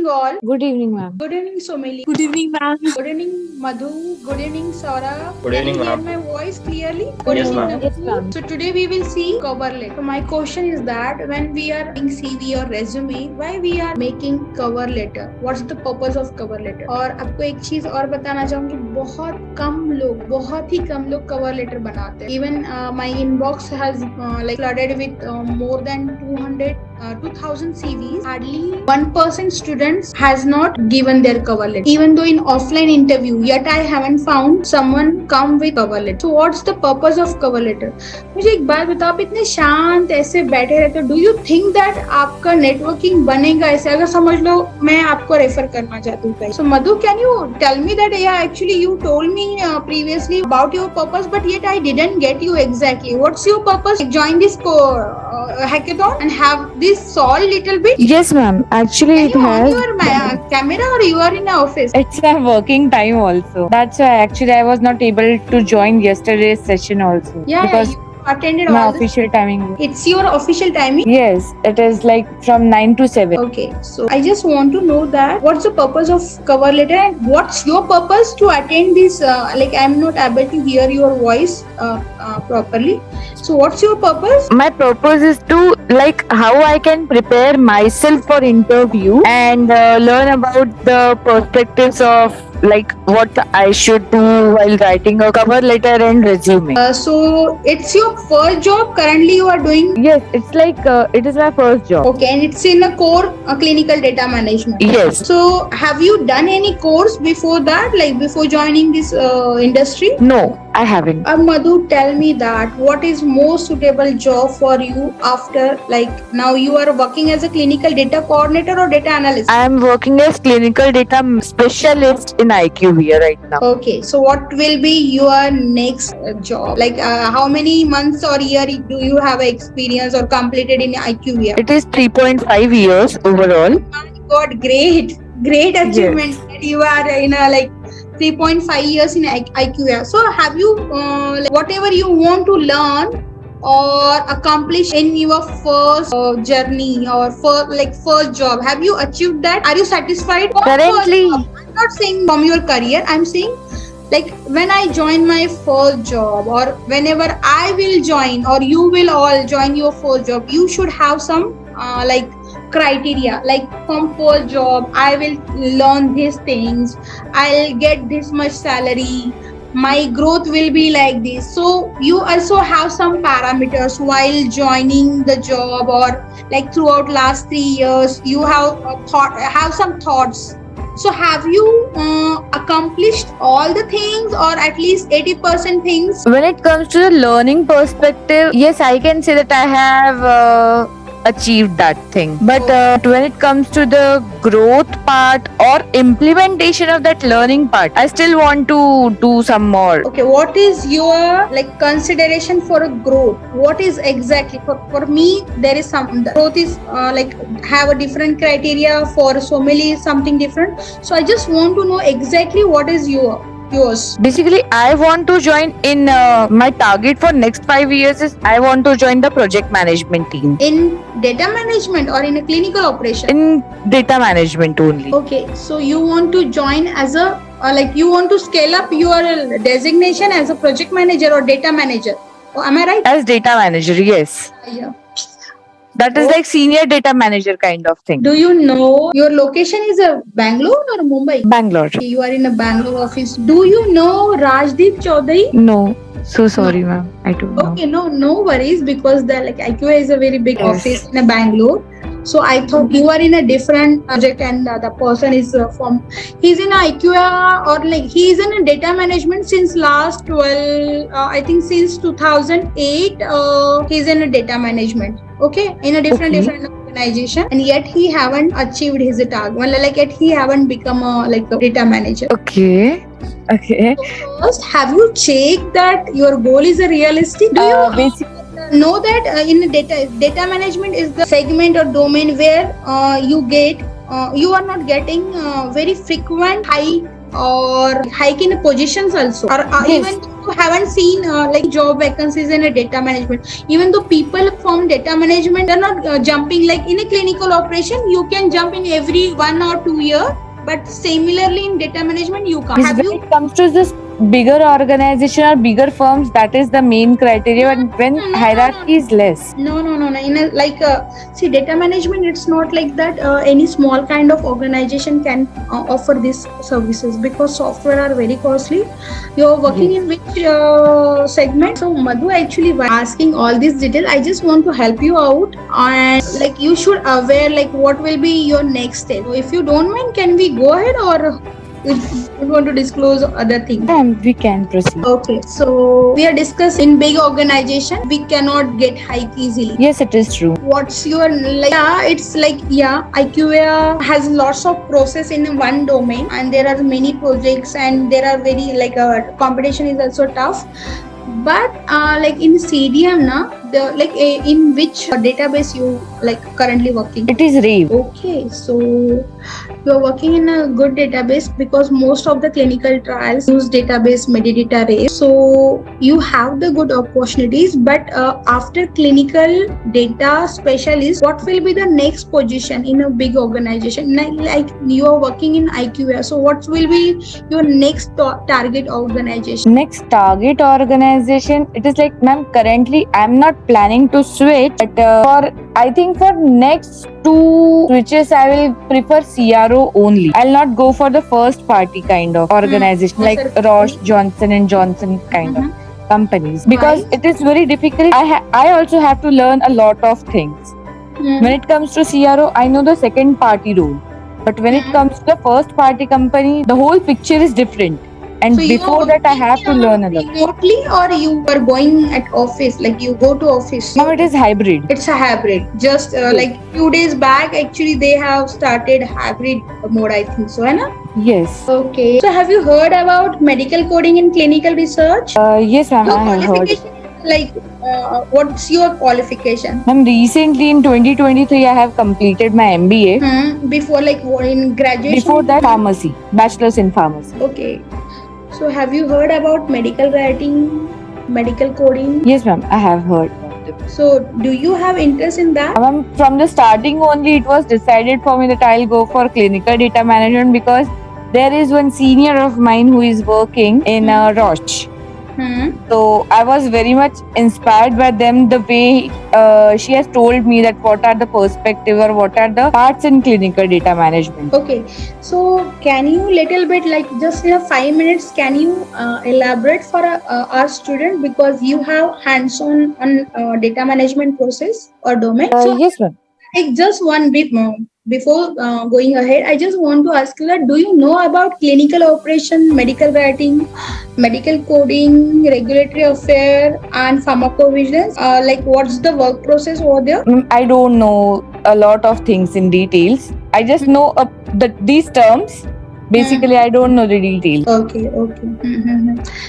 all. Good evening, ma'am. Good evening, Somili. Good evening, ma'am. Good evening, Madhu. Good evening, Saura. Good evening, Can you hear ma'am. my voice clearly? Yes, ma'am. Yes, ma'am. So today we will see cover letter. So my question is that when we are doing CV or resume, why we are making cover letter? What's the purpose of cover letter? और आपको एक चीज और बताना चाहूंगी, बहुत ही कम लोग cover letter बनाते हैं. Even my inbox has flooded with more than 2000 CVs. Hardly 1% students has not given their cover letter. Even though in offline interview, yet I haven't found someone come with cover letter. So what's the purpose of cover letter? मुझे एक बात बताओ, आप इतने शांत ऐसे बैठे रहते हो, डू यू थिंक दैट आपका नेटवर्किंग बनेगा ऐसे? अगर समझ लो मैं आपको रेफर करना चाहती हूँ, so Madhu, can you tell me that actually you told me previously about your purpose, but yet I didn't get you exactly. What's your purpose? Join this hackathon and have this solved little bit. Yes, ma'am. Actually, Can it you on has. your camera or you are in the office? It's a working time also. That's why actually I was not able to join yesterday's session also. Because You attended my all the. official timing. It's your official timing. Yes, it is like from 9 to 7. Okay, so I just want to know that what's the purpose of cover letter and what's your purpose to attend this? I'm not able to hear your voice properly. So what's your purpose? My purpose is to how I can prepare myself for interview and learn about the perspectives of what I should do while writing a cover letter and resume. So it's your first job currently you are doing? Yes, it's it is my first job. Okay, and it's in a core clinical data management. Yes. So have you done any course before that, before joining this industry? No, I haven't. Madhu, tell me that what is most suitable job for you after now you are working as a clinical data coordinator or data analyst? I am working as clinical data specialist in IQVIA right now. Okay, so what will be your next job? How many months or year do you have experience or completed in IQVIA? It is 3.5 years overall. My God, great achievement. Yes. That you are in 3.5 years in IQVIA. So have you whatever you want to learn or accomplish in your first journey or first job, have you achieved that? Are you satisfied? Currently, I'm not saying from your career, I'm saying when I join my first job or whenever I will join or you will all join your first job, you should have some criteria. From first job I will learn these things, I'll get this much salary, my growth will be like this. So you also have some parameters while joining the job or throughout last 3 years you have some thoughts. So have you accomplished all the things or at least 80% things? when it comes to the learning perspective, yes, I can say that I have achieved that thing. But when it comes to the growth part or implementation of that learning part, I still want to do some more. Okay, what is your consideration for a growth? What is exactly for me? There is some growth is have a different criteria, for Somili something different. So I just want to know exactly what is yours. Basically, I want to join in my target for next 5 years is I want to join the project management team. In data management or in a clinical operation? In data management only. Okay, so you want to join as a you want to scale up your designation as a project manager or data manager. Oh, am I right? As data manager, yes. Yeah. That is like senior data manager kind of thing. Do you know your location is a Bangalore or Mumbai? Bangalore. You are in a Bangalore office. Do you know Rajdeep Chaudhary? No. So sorry, ma'am. I don't know. Okay, no worries, because the IQA is a very big Yes. office in a Bangalore. So I thought you are in a different project and the person is he's in IQA or he's in a data management since last 12, I think since 2008, he's in a data management. Okay, in a different organization, and yet he haven't achieved his target. Yet he haven't become a data manager. Okay. So first, have you checked that your goal is a realistic? Do you Basically, know that in data management is the segment or domain where you are not getting very frequent hike in positions also, or yes. even you haven't seen like job vacancies in a data management. Even though people from data management are not jumping like in a clinical operation, you can jump in every 1 or 2 year. But similarly in data management, you can't. Because when it comes to this bigger organization or bigger firms, that is the main criteria. And when hierarchy is less. No. In a, like see, data management, it's not like that. Any small kind of organization can offer these services because software are very costly. You're working in which segment? So Madhu, actually, by asking all these details, I just want to help you out, and like you should aware like what will be your next step. So if you don't mind, can we go ahead, or you want to disclose other things? We can proceed. Okay, so we are discussing in big organization, we cannot get hike easily. Yes, it is true. What's your like? Yeah, it's like IQVIA has lots of process in one domain, and there are many projects, and there are very like competition is also tough. But like in CDM, the like in which database you like currently working? It is Rave. Okay, so you're working in a good database because most of the clinical trials use database Medidata Rave. So you have the good opportunities, but after clinical data specialist, what will be the next position in a big organization? Like you are working in IQVIA, so what will be your next target organization? Next target organization, it is like, ma'am, currently I'm not planning to switch, but I think for next 2 switches I will prefer CRO only. I'll not go for the first party kind of organization like Roche, Johnson & Johnson kind of companies, because it is very difficult. I also have to learn a lot of things. When it comes to CRO, I know the second party role, but when it comes to the first party company, the whole picture is different. And so before that, I have to learn a lot. Remotely, or you are going at office, like you go to office? Now it is hybrid. It's a hybrid. Just like few days back, actually they have started hybrid mode, I think so, right? Yes. Okay. So have you heard about medical coding in clinical research? Yes, ma'am, I have heard. Like, what's your qualification? Ma'am, recently in 2023, I have completed my MBA. Before, like, in graduation? Before that, pharmacy, bachelor's in pharmacy. Okay. So have you heard about medical writing, medical coding? Yes, ma'am, I have heard about it. So do you have interest in that? Ma'am, from the starting only, it was decided for me that I'll go for clinical data management because there is one senior of mine who is working in Roche. So I was very much inspired by them, the way she has told me that what are the perspective or what are the parts in clinical data management. Okay, so can you little bit like just in 5 minutes, can you elaborate for our student, because you have hands-on on data management process or domain? Yes, ma'am. Like just one bit more. Before going ahead, I just want to ask you that, do you know about clinical operation, medical writing, medical coding, regulatory affair, and pharmacovigilance? Like what's the work process over there? I don't know a lot of things in details. I just know these terms. Basically, I don't know the details. Okay.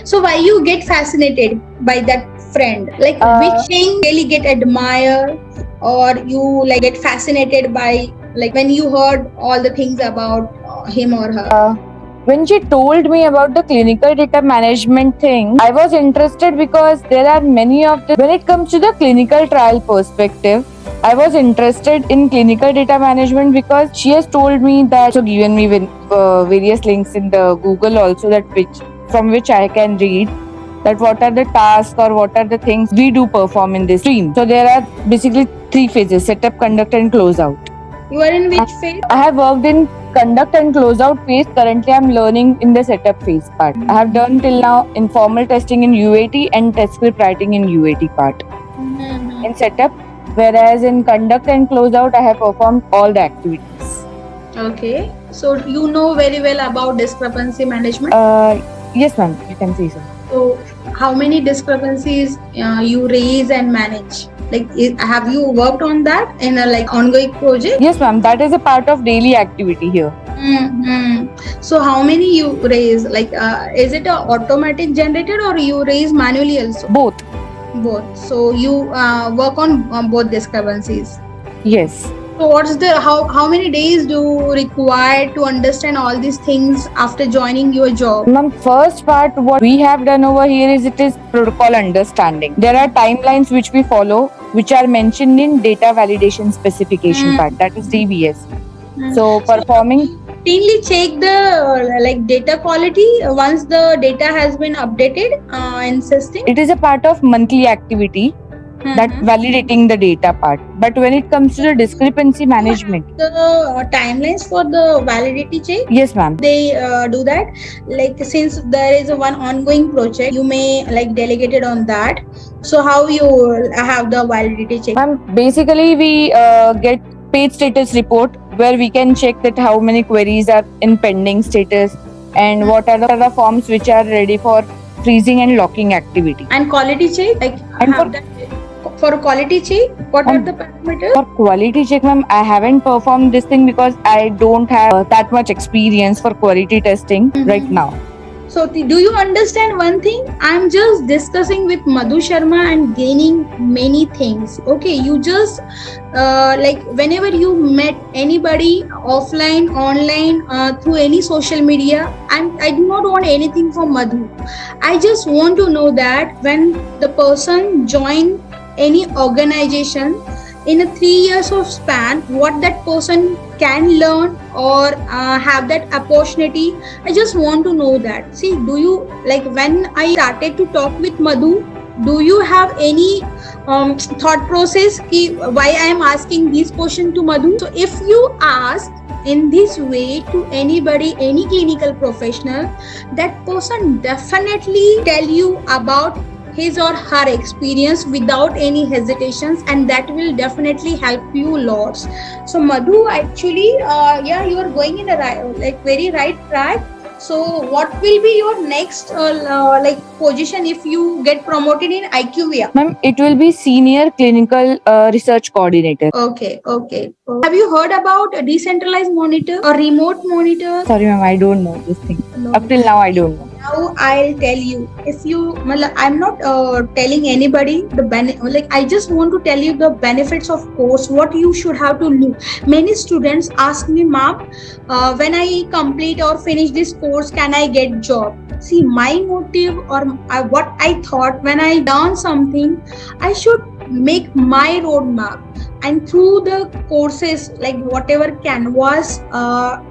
So why you get fascinated by that friend? Like which thing really get admire, or you like get fascinated by, like when you heard all the things about him or her? When she told me about the clinical data management thing, I was interested because there are many of the, when it comes to the clinical trial perspective, I was interested in clinical data management because she has told me that, so given me various links in the Google also, that from which I can read that what are the tasks or what are the things we do perform in this stream. So there are basically 3 phases: setup, conduct, and close out. You are in which phase? I have worked in conduct and close out phase. Currently, I am learning in the setup phase part. I have done till now informal testing in UAT and test script writing in UAT part. In setup, whereas in conduct and close out, I have performed all the activities. Okay. So you know very well about discrepancy management? Yes, ma'am. You can see so. So how many discrepancies you raise and manage? Like, have you worked on that in a like ongoing project? Yes, ma'am. That is a part of daily activity here. So how many you raise? Like, is it a automatic generated or you raise manually also? Both. So you work on both discrepancies. Yes. So what's the how many days do you require to understand all these things after joining your job? Ma'am, first part what we have done over here is it is protocol understanding. There are timelines which we follow, which are mentioned in data validation specification part, that is DVS. So performing routinely check the like data quality once the data has been updated in system. it is a part of monthly activity, that validating the data part. But when it comes to the discrepancy management, The timelines for the validity check, yes ma'am, they do that. Like since there is a one ongoing project, you may like delegated on that. So how you have the validity check? ma'am, basically we get page status report where we can check that how many queries are in pending status and what are the forms which are ready for freezing and locking activity. And quality check, like And have that for quality check, what are the parameters? For quality check, ma'am, I haven't performed this thing because I don't have that much experience for quality testing right now. So do you understand one thing? I'm just discussing with Madhu Sharma and gaining many things. Okay, you just like whenever you met anybody offline, online, through any social media, I do not want anything from Madhu. I just want to know that when the person join any organization in a 3 years of span, what that person can learn or have that opportunity. I just want to know that. See, do you like when I started to talk with Madhu, do you have any thought process why I am asking this question to Madhu? So if you ask in this way to anybody, any clinical professional, that person definitely tell you about his or her experience without any hesitations, and that will definitely help you lots. So Madhu, actually yeah, you are going in a like very right track. So what will be your next like position if you get promoted in IQVIA? Ma'am, it will be senior clinical research coordinator. Okay. Have you heard about a decentralized monitor or remote monitor? Sorry ma'am, I don't know this thing. No. Up till now I don't know. Now I'll tell you. If you, I'm not telling anybody the like I just want to tell you the benefits of course, what you should have to know. Many students ask me, ma'am, when I complete or finish this course, can I get job? See, my motive or what I thought when I learn something, I should make my roadmap. And through the courses, like whatever Canvas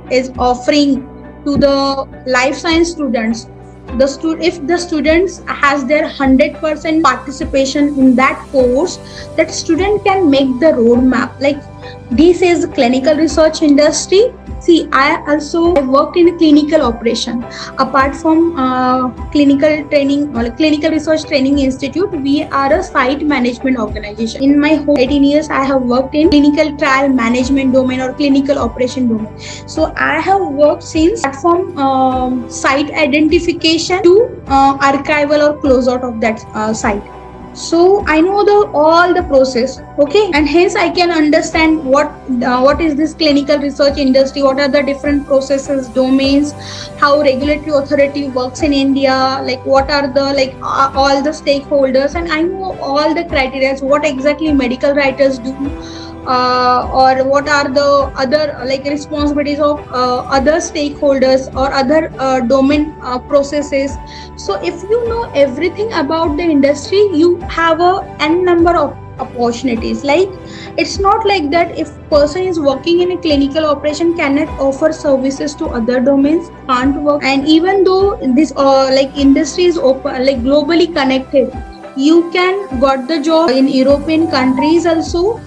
is offering to the life science students, if the students has their 100% participation in that course, that student can make the roadmap. Like this is clinical research industry. See, I worked in a clinical operation. Apart from clinical training or clinical research training institute, we are a site management organization. In my whole 18 years, I have worked in clinical trial management domain or clinical operation domain. So I have worked since from site identification to archival or closeout of that site. So I know all the process, okay, and hence I can understand what is this clinical research industry, what are the different processes, domains, how regulatory authority works in India, like what are the all the stakeholders, and I know all the criteria, what exactly medical writers do. Or what are the other responsibilities of other stakeholders or other domain processes. So if you know everything about the industry, you have a n number of opportunities. Like it's not like that if person is working in a clinical operation cannot offer services to other domains, can't work. And even though this industry is open, globally connected, you can got the job in European countries also.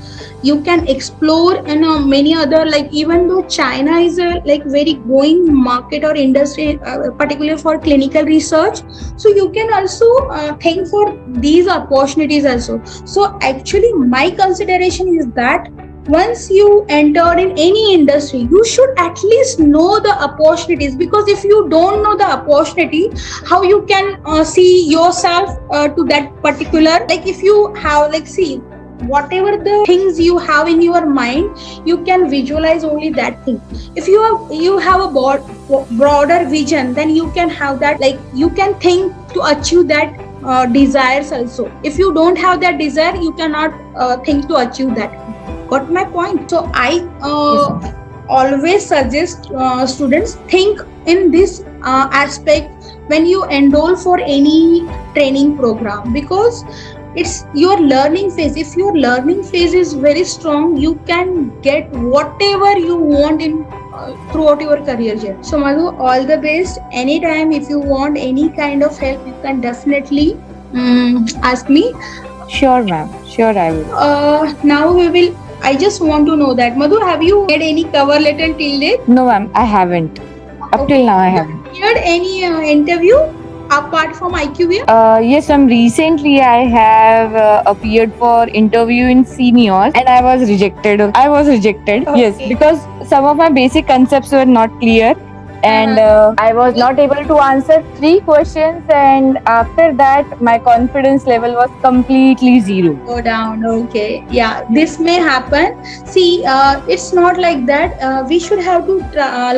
You can explore in many other, even though China is a very growing market or industry, particularly for clinical research, so you can also think for these opportunities also. So actually my consideration is that once you enter in any industry, you should at least know the opportunities, because if you don't know the opportunity, how you can see yourself to that particular, if you have see whatever the things you have in your mind, you can visualize only that thing. If you have a broader vision, then you can have that, you can think to achieve that desires also. If you don't have that desire, you cannot think to achieve that. got my point? So I Yes. always suggest students think in this aspect when you enroll for any training program, because it's your learning phase. If your learning phase is very strong, you can get whatever you want in throughout your career journey. So Madhu, all the best. Anytime if you want any kind of help, you can definitely ask me. Sure, ma'am. Sure, I will. Now we will. I just want to know that Madhu, have you made any cover letter till date? No, ma'am, I haven't. Up till now, I haven't. Appeared any interview apart from IQVIA? Yes, ma'am. Recently, I have appeared for interview in seniors, and I was rejected. Yes, Okay. because some of my basic concepts were not clear, and I was not able to answer 3 questions. And after that, my confidence level was completely zero. Go down. Okay. Yeah, this may happen. See, it's not like that. We should have to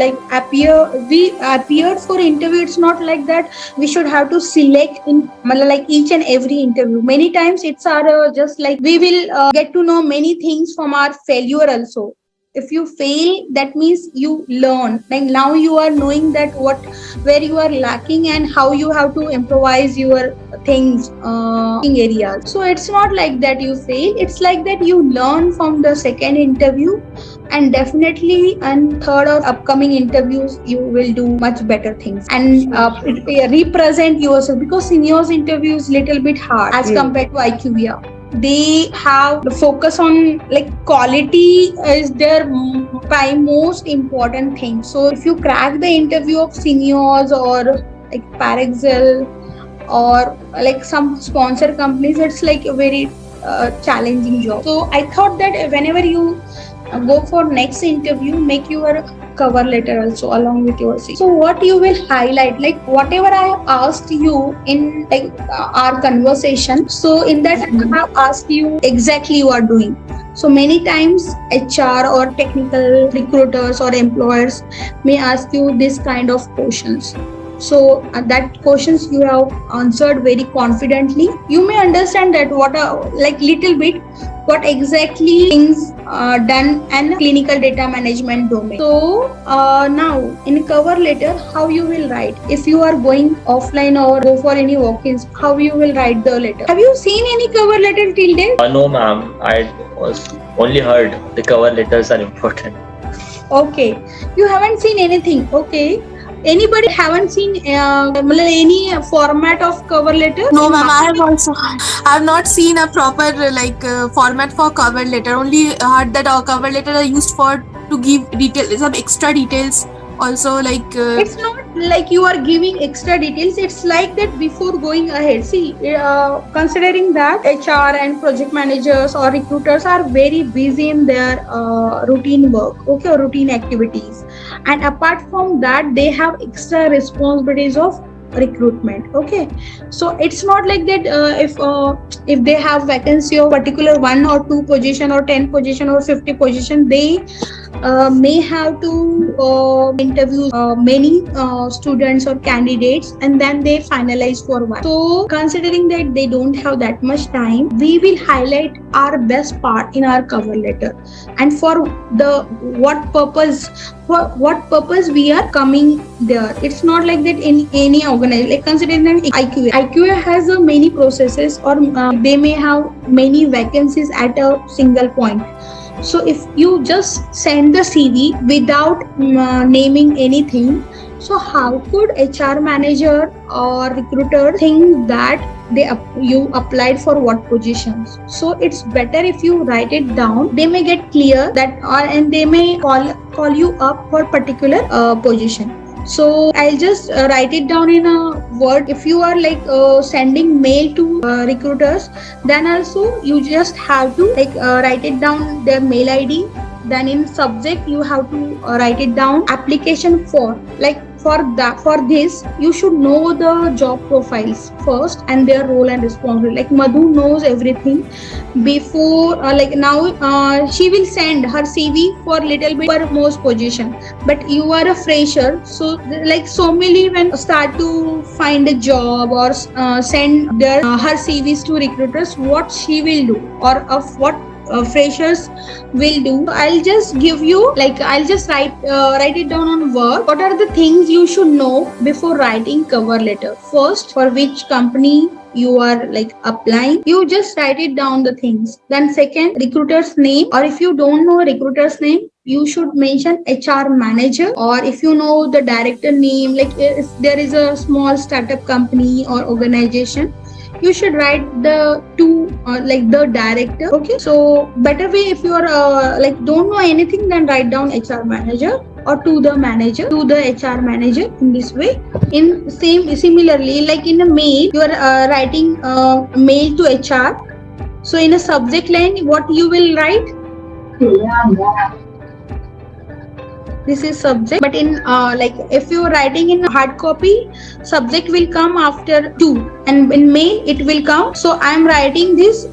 like appear. We appeared for interview. It's not like that. We should have to select in like each and every interview. Many times it's our just like we will get to know many things from our failure also. If you fail, that means you learn. Like now you are knowing that what where you are lacking and how you have to improvise your things in areas. So it's not like that you fail. It's like that you learn from the second interview, and definitely on third or upcoming interviews you will do much better things and represent yourself, because seniors interview is little bit hard as Yeah. compared to IQVIA. They have the focus on like quality is their by most important thing. So if you crack the interview of seniors or like Parexel or like some sponsor companies, it's like a very challenging job. So I thought that whenever you go for next interview, make your cover letter also along with your CV. So what you will highlight, like whatever I have asked you in like our conversation, so in that I have asked you exactly you are doing. So many times HR or technical recruiters or employers may ask you this kind of questions. So that questions you have answered very confidently. You may understand that what like little bit what exactly things done and clinical data management domain. So now in cover letter, how you will write? If you are going offline or go for any walk-ins, how you will write the letter? Have you seen any cover letter till date? No, ma'am. I was only heard the cover letters are important. Okay, you haven't seen anything. Okay. Anybody haven't seen any format of cover letter? No, ma'am. I have not seen a proper format for cover letter. Only heard that our cover letter are used for to give details, some extra details. Also, It's not like you are giving extra details. It's like that before going ahead. See, considering that HR and project managers or recruiters are very busy in their routine work, okay, or routine activities, and apart from that, they have extra responsibilities of recruitment. Okay, so it's not like that. If they have vacancy of particular 1 or 2 position or 10 position or 50 position, they may have to interview many students or candidates, and then they finalize for one. So considering that they don't have that much time, we will highlight our best part in our cover letter, and for the what purpose we are coming there. It's not like that in any organization. Like considering that IQA has many processes, or they may have many vacancies at a single point. So if you just send the CV without naming anything, so how could HR manager or recruiter think that you applied for what positions? So it's better if you write it down. They may get clear that, and they may call you up for particular position. So I'll just write it down in a word. If you are like sending mail to recruiters, then also you just have to like write it down their mail ID. Then in subject you have to write it down application for. Like for this you should know the job profiles first and their role and responsibility. Like Madhu knows everything before like now she will send her CV for little bit for most position, but you are a fresher, so like so many when start to find a job or send their her CVs to recruiters, what she will do or of what freshers will do. I'll just give you, like, I'll just write it down on Word. What are the things you should know before writing cover letter? First, for which company you are like applying, you just write it down the things. Then second, recruiter's name, or if you don't know recruiter's name, you should mention HR manager, or if you know the director name, like if there is a small startup company or organization, you should write the like the director. Okay, so better way, if you are like don't know anything, then write down HR manager or to the manager, to the HR manager. In this way, in similarly, like in a mail, you are writing mail to HR. So in a subject line, what you will write? This is subject, but in like if you are writing in hard copy, subject will come after to, and in mail it will come. So I am writing this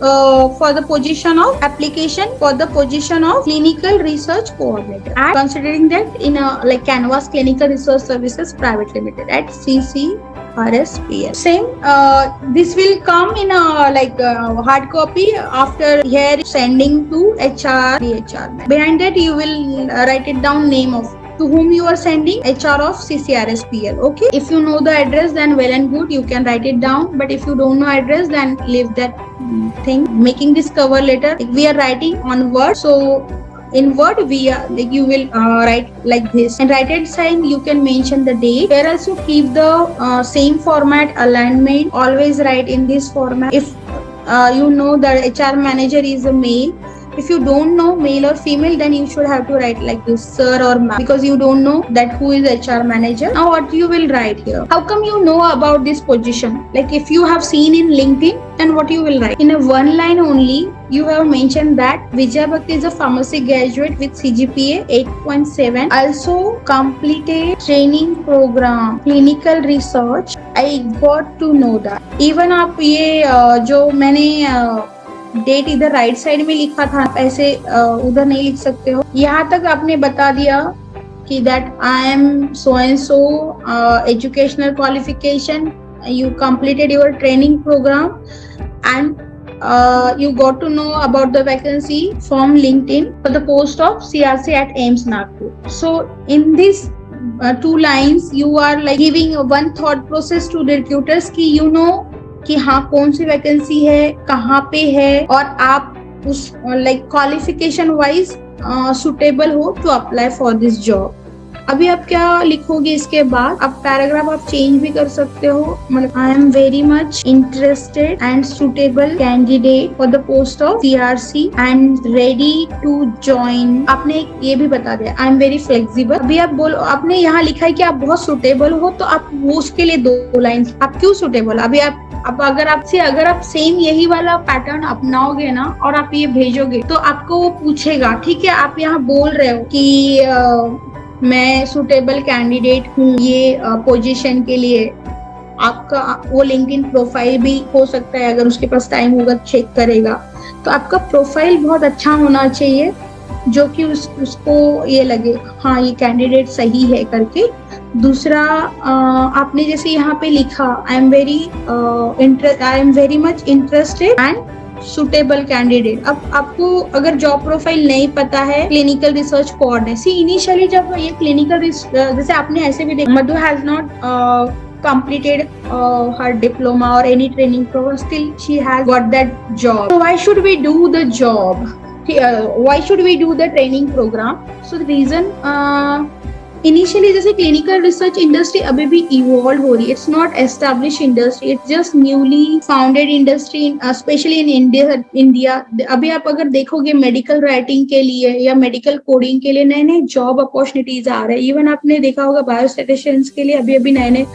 for the position of application for the position of clinical research coordinator, and considering that in a like Canvas Clinical Research Services Private Limited at CCRSPL. Same, this will come in a like hard copy. After here sending to HR, the HR. Behind that you will write it down name of to whom you are sending, HR of CCRSPL. Okay, if you know the address, then well and good, you can write it down. But if you don't know address, then leave that thing. Making this cover letter, like we are writing on Word, so in Word we are like you will write like this, and right hand side you can mention the date. Here also keep the same format, alignment, always write in this format. If you know that HR manager is a male, if you don't know male or female, then you should have to write like this, sir or ma'am, because you don't know that who is HR manager. Now what you will write here? How come you know about this position? Like if you have seen in LinkedIn, then what you will write? In a one line only, you have mentioned that Vijay Bhakti is a pharmacy graduate with CGPA 8.7, also completed training program, clinical research. I got to know that. Even आप ये जो मैंने date इधर right side में लिखा था, आप ऐसे उधर नहीं लिख सकते हो. यहाँ तक आपने बता दिया कि that I am so and so educational qualification, you completed your training program, and you got to know about the vacancy from LinkedIn for the post of CRC at AIIMS Nagpur. So in this 2 lines you are like giving one thought process to the recruiters कि you know कि हाँ कौन सी vacancy है, कहाँ पे है, और आप उस लाइक क्वालिफिकेशन वाइज सुटेबल हो to apply for this job. अभी आप क्या लिखोगे इसके बाद? आप पैराग्राफ आप चेंज भी कर सकते हो. मतलब I am very much interested and suitable candidate for the post of CRC and ready to join. आपने ये भी बता दिया आई एम वेरी फ्लेक्सिबल. अभी आप बोलो, आपने यहाँ लिखा है कि आप बहुत सुटेबल हो, तो आप वो उसके लिए 2 लाइन, आप क्यों सुटेबल? अभी अब अगर आप सेम यही वाला पैटर्न अपनाओगे ना और आप ये भेजोगे, तो आपको वो पूछेगा, ठीक है आप यहाँ बोल रहे हो कि मैं सुटेबल कैंडिडेट हूँ ये पोजीशन के लिए. आपका वो लिंक्डइन प्रोफाइल भी हो सकता है, अगर उसके पास टाइम होगा चेक करेगा. तो आपका प्रोफाइल बहुत अच्छा होना चाहिए, जो कि उसको ये लगे हाँ ये कैंडिडेट सही है करके. दूसरा, आपने जैसे यहाँ पे लिखा आई am very much interested and suitable candidate. अब आपको अगर जॉब प्रोफाइल नहीं पता है, क्लिनिकल रिसर्च कोऑर्डिनेटर, इनिशियली जब ये क्लिनिकल जैसे आपने ऐसे भी देखा, Madhu has not completed her diploma or any training program, still she has got that job. So why should we do the job? Why should we do the training program? So the reason initially जैसे clinical research industry अभी भी evolve हो रही है. It's not establish industry, it's just newly founded industry, specially in India. अभी आप अगर देखोगे मेडिकल राइटिंग के लिए या मेडिकल कोडिंग के लिए नए नए जॉब अपॉर्चुनिटीज आ रहे हैं. इवन आपने देखा होगा बायोस्टैटिस्टिशियंस के लिए अभी नए नए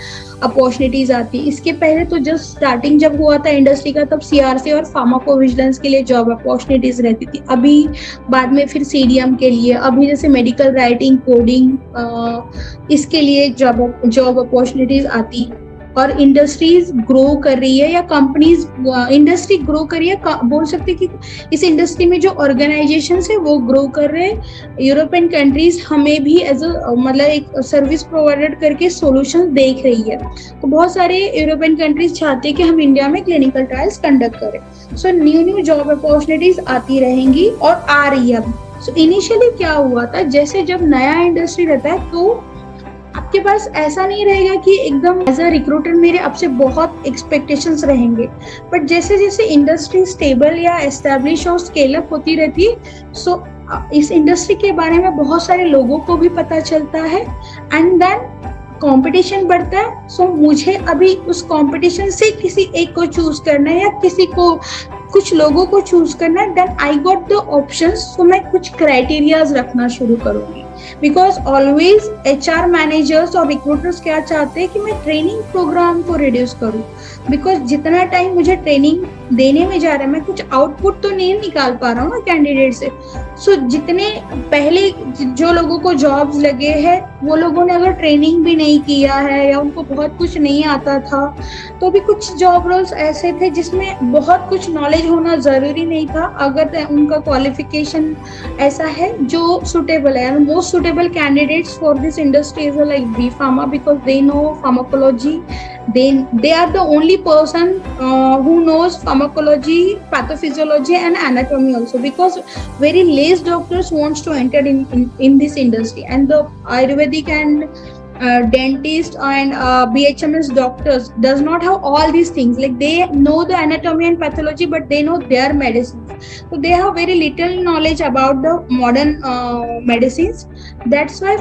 अपॉर्चुनिटीज आती है. इसके पहले तो जस्ट स्टार्टिंग जब हुआ था इंडस्ट्री का, तब CRC और फार्माकोविजिलेंस के लिए जॉब अपॉर्चुनिटीज रहती थी. अभी बाद में फिर CDM के लिए, अभी जैसे मेडिकल राइटिंग कोडिंग इसके लिए जॉब अपॉर्चुनिटीज आती और इंडस्ट्रीज ग्रो कर रही है या कंपनीज इंडस्ट्री ग्रो कर रही है, बोल सकते हैं कि इस इंडस्ट्री में जो ऑर्गेनाइजेशन है वो ग्रो कर रहे हैं। यूरोपियन कंट्रीज हमें भी एज मतलब एक सर्विस प्रोवाइड करके सॉल्यूशन देख रही है। तो बहुत सारे यूरोपियन कंट्रीज चाहते हैं कि हम इंडिया में क्लिनिकल ट्रायल्स कंडक्ट करें। सो न्यू जॉब अपॉर्चुनिटीज आती रहेंगी और आ रही है। सो इनिशियली क्या हुआ था, जैसे जब नया इंडस्ट्री रहता है तो आपके पास ऐसा नहीं रहेगा कि एकदम एज अ रिक्रूटर मेरे आपसे बहुत एक्सपेक्टेशंस रहेंगे, बट जैसे जैसे इंडस्ट्री स्टेबल या एस्टेब्लिश और स्केल अप होती रहती है, सो इस इंडस्ट्री के बारे में बहुत सारे लोगों को भी पता चलता है एंड देन कंपटीशन बढ़ता है। सो मुझे अभी उस कंपटीशन से किसी एक को चूज करना है या किसी को कुछ लोगों को चूज करना है, then I got the options. So मैं कुछ क्राइटेरियाज रखना शुरू करूंगी, बिकॉज ऑलवेज HR मैनेजर्स और रिक्रूटर्स क्या चाहते हैं कि मैं ट्रेनिंग प्रोग्राम को रिड्यूस करूं, बिकॉज जितना टाइम मुझे ट्रेनिंग देने में जा रहा है मैं कुछ आउटपुट तो नहीं निकाल पा रहा हूँ ना कैंडिडेट से। सो जितने पहले जो लोगों को जॉब्स लगे हैं वो लोगों ने अगर ट्रेनिंग भी नहीं किया है या उनको बहुत कुछ नहीं आता था, तो भी कुछ जॉब रोल्स ऐसे थे जिसमें बहुत कुछ नॉलेज होना जरूरी नहीं था अगर उनका क्वालिफिकेशन ऐसा है जो सुटेबल है। Most suitable candidates for this industry is like B Pharma because they know pharmacology. They are the only person who knows pharmacology, pathophysiology and anatomy also, because very less doctors wants to enter in this industry, and the Ayurvedic and dentist and BHMS doctors does not have all these things. Like they know the anatomy and pathology, but they know their medicines. So they have very little knowledge about the modern medicines. That's why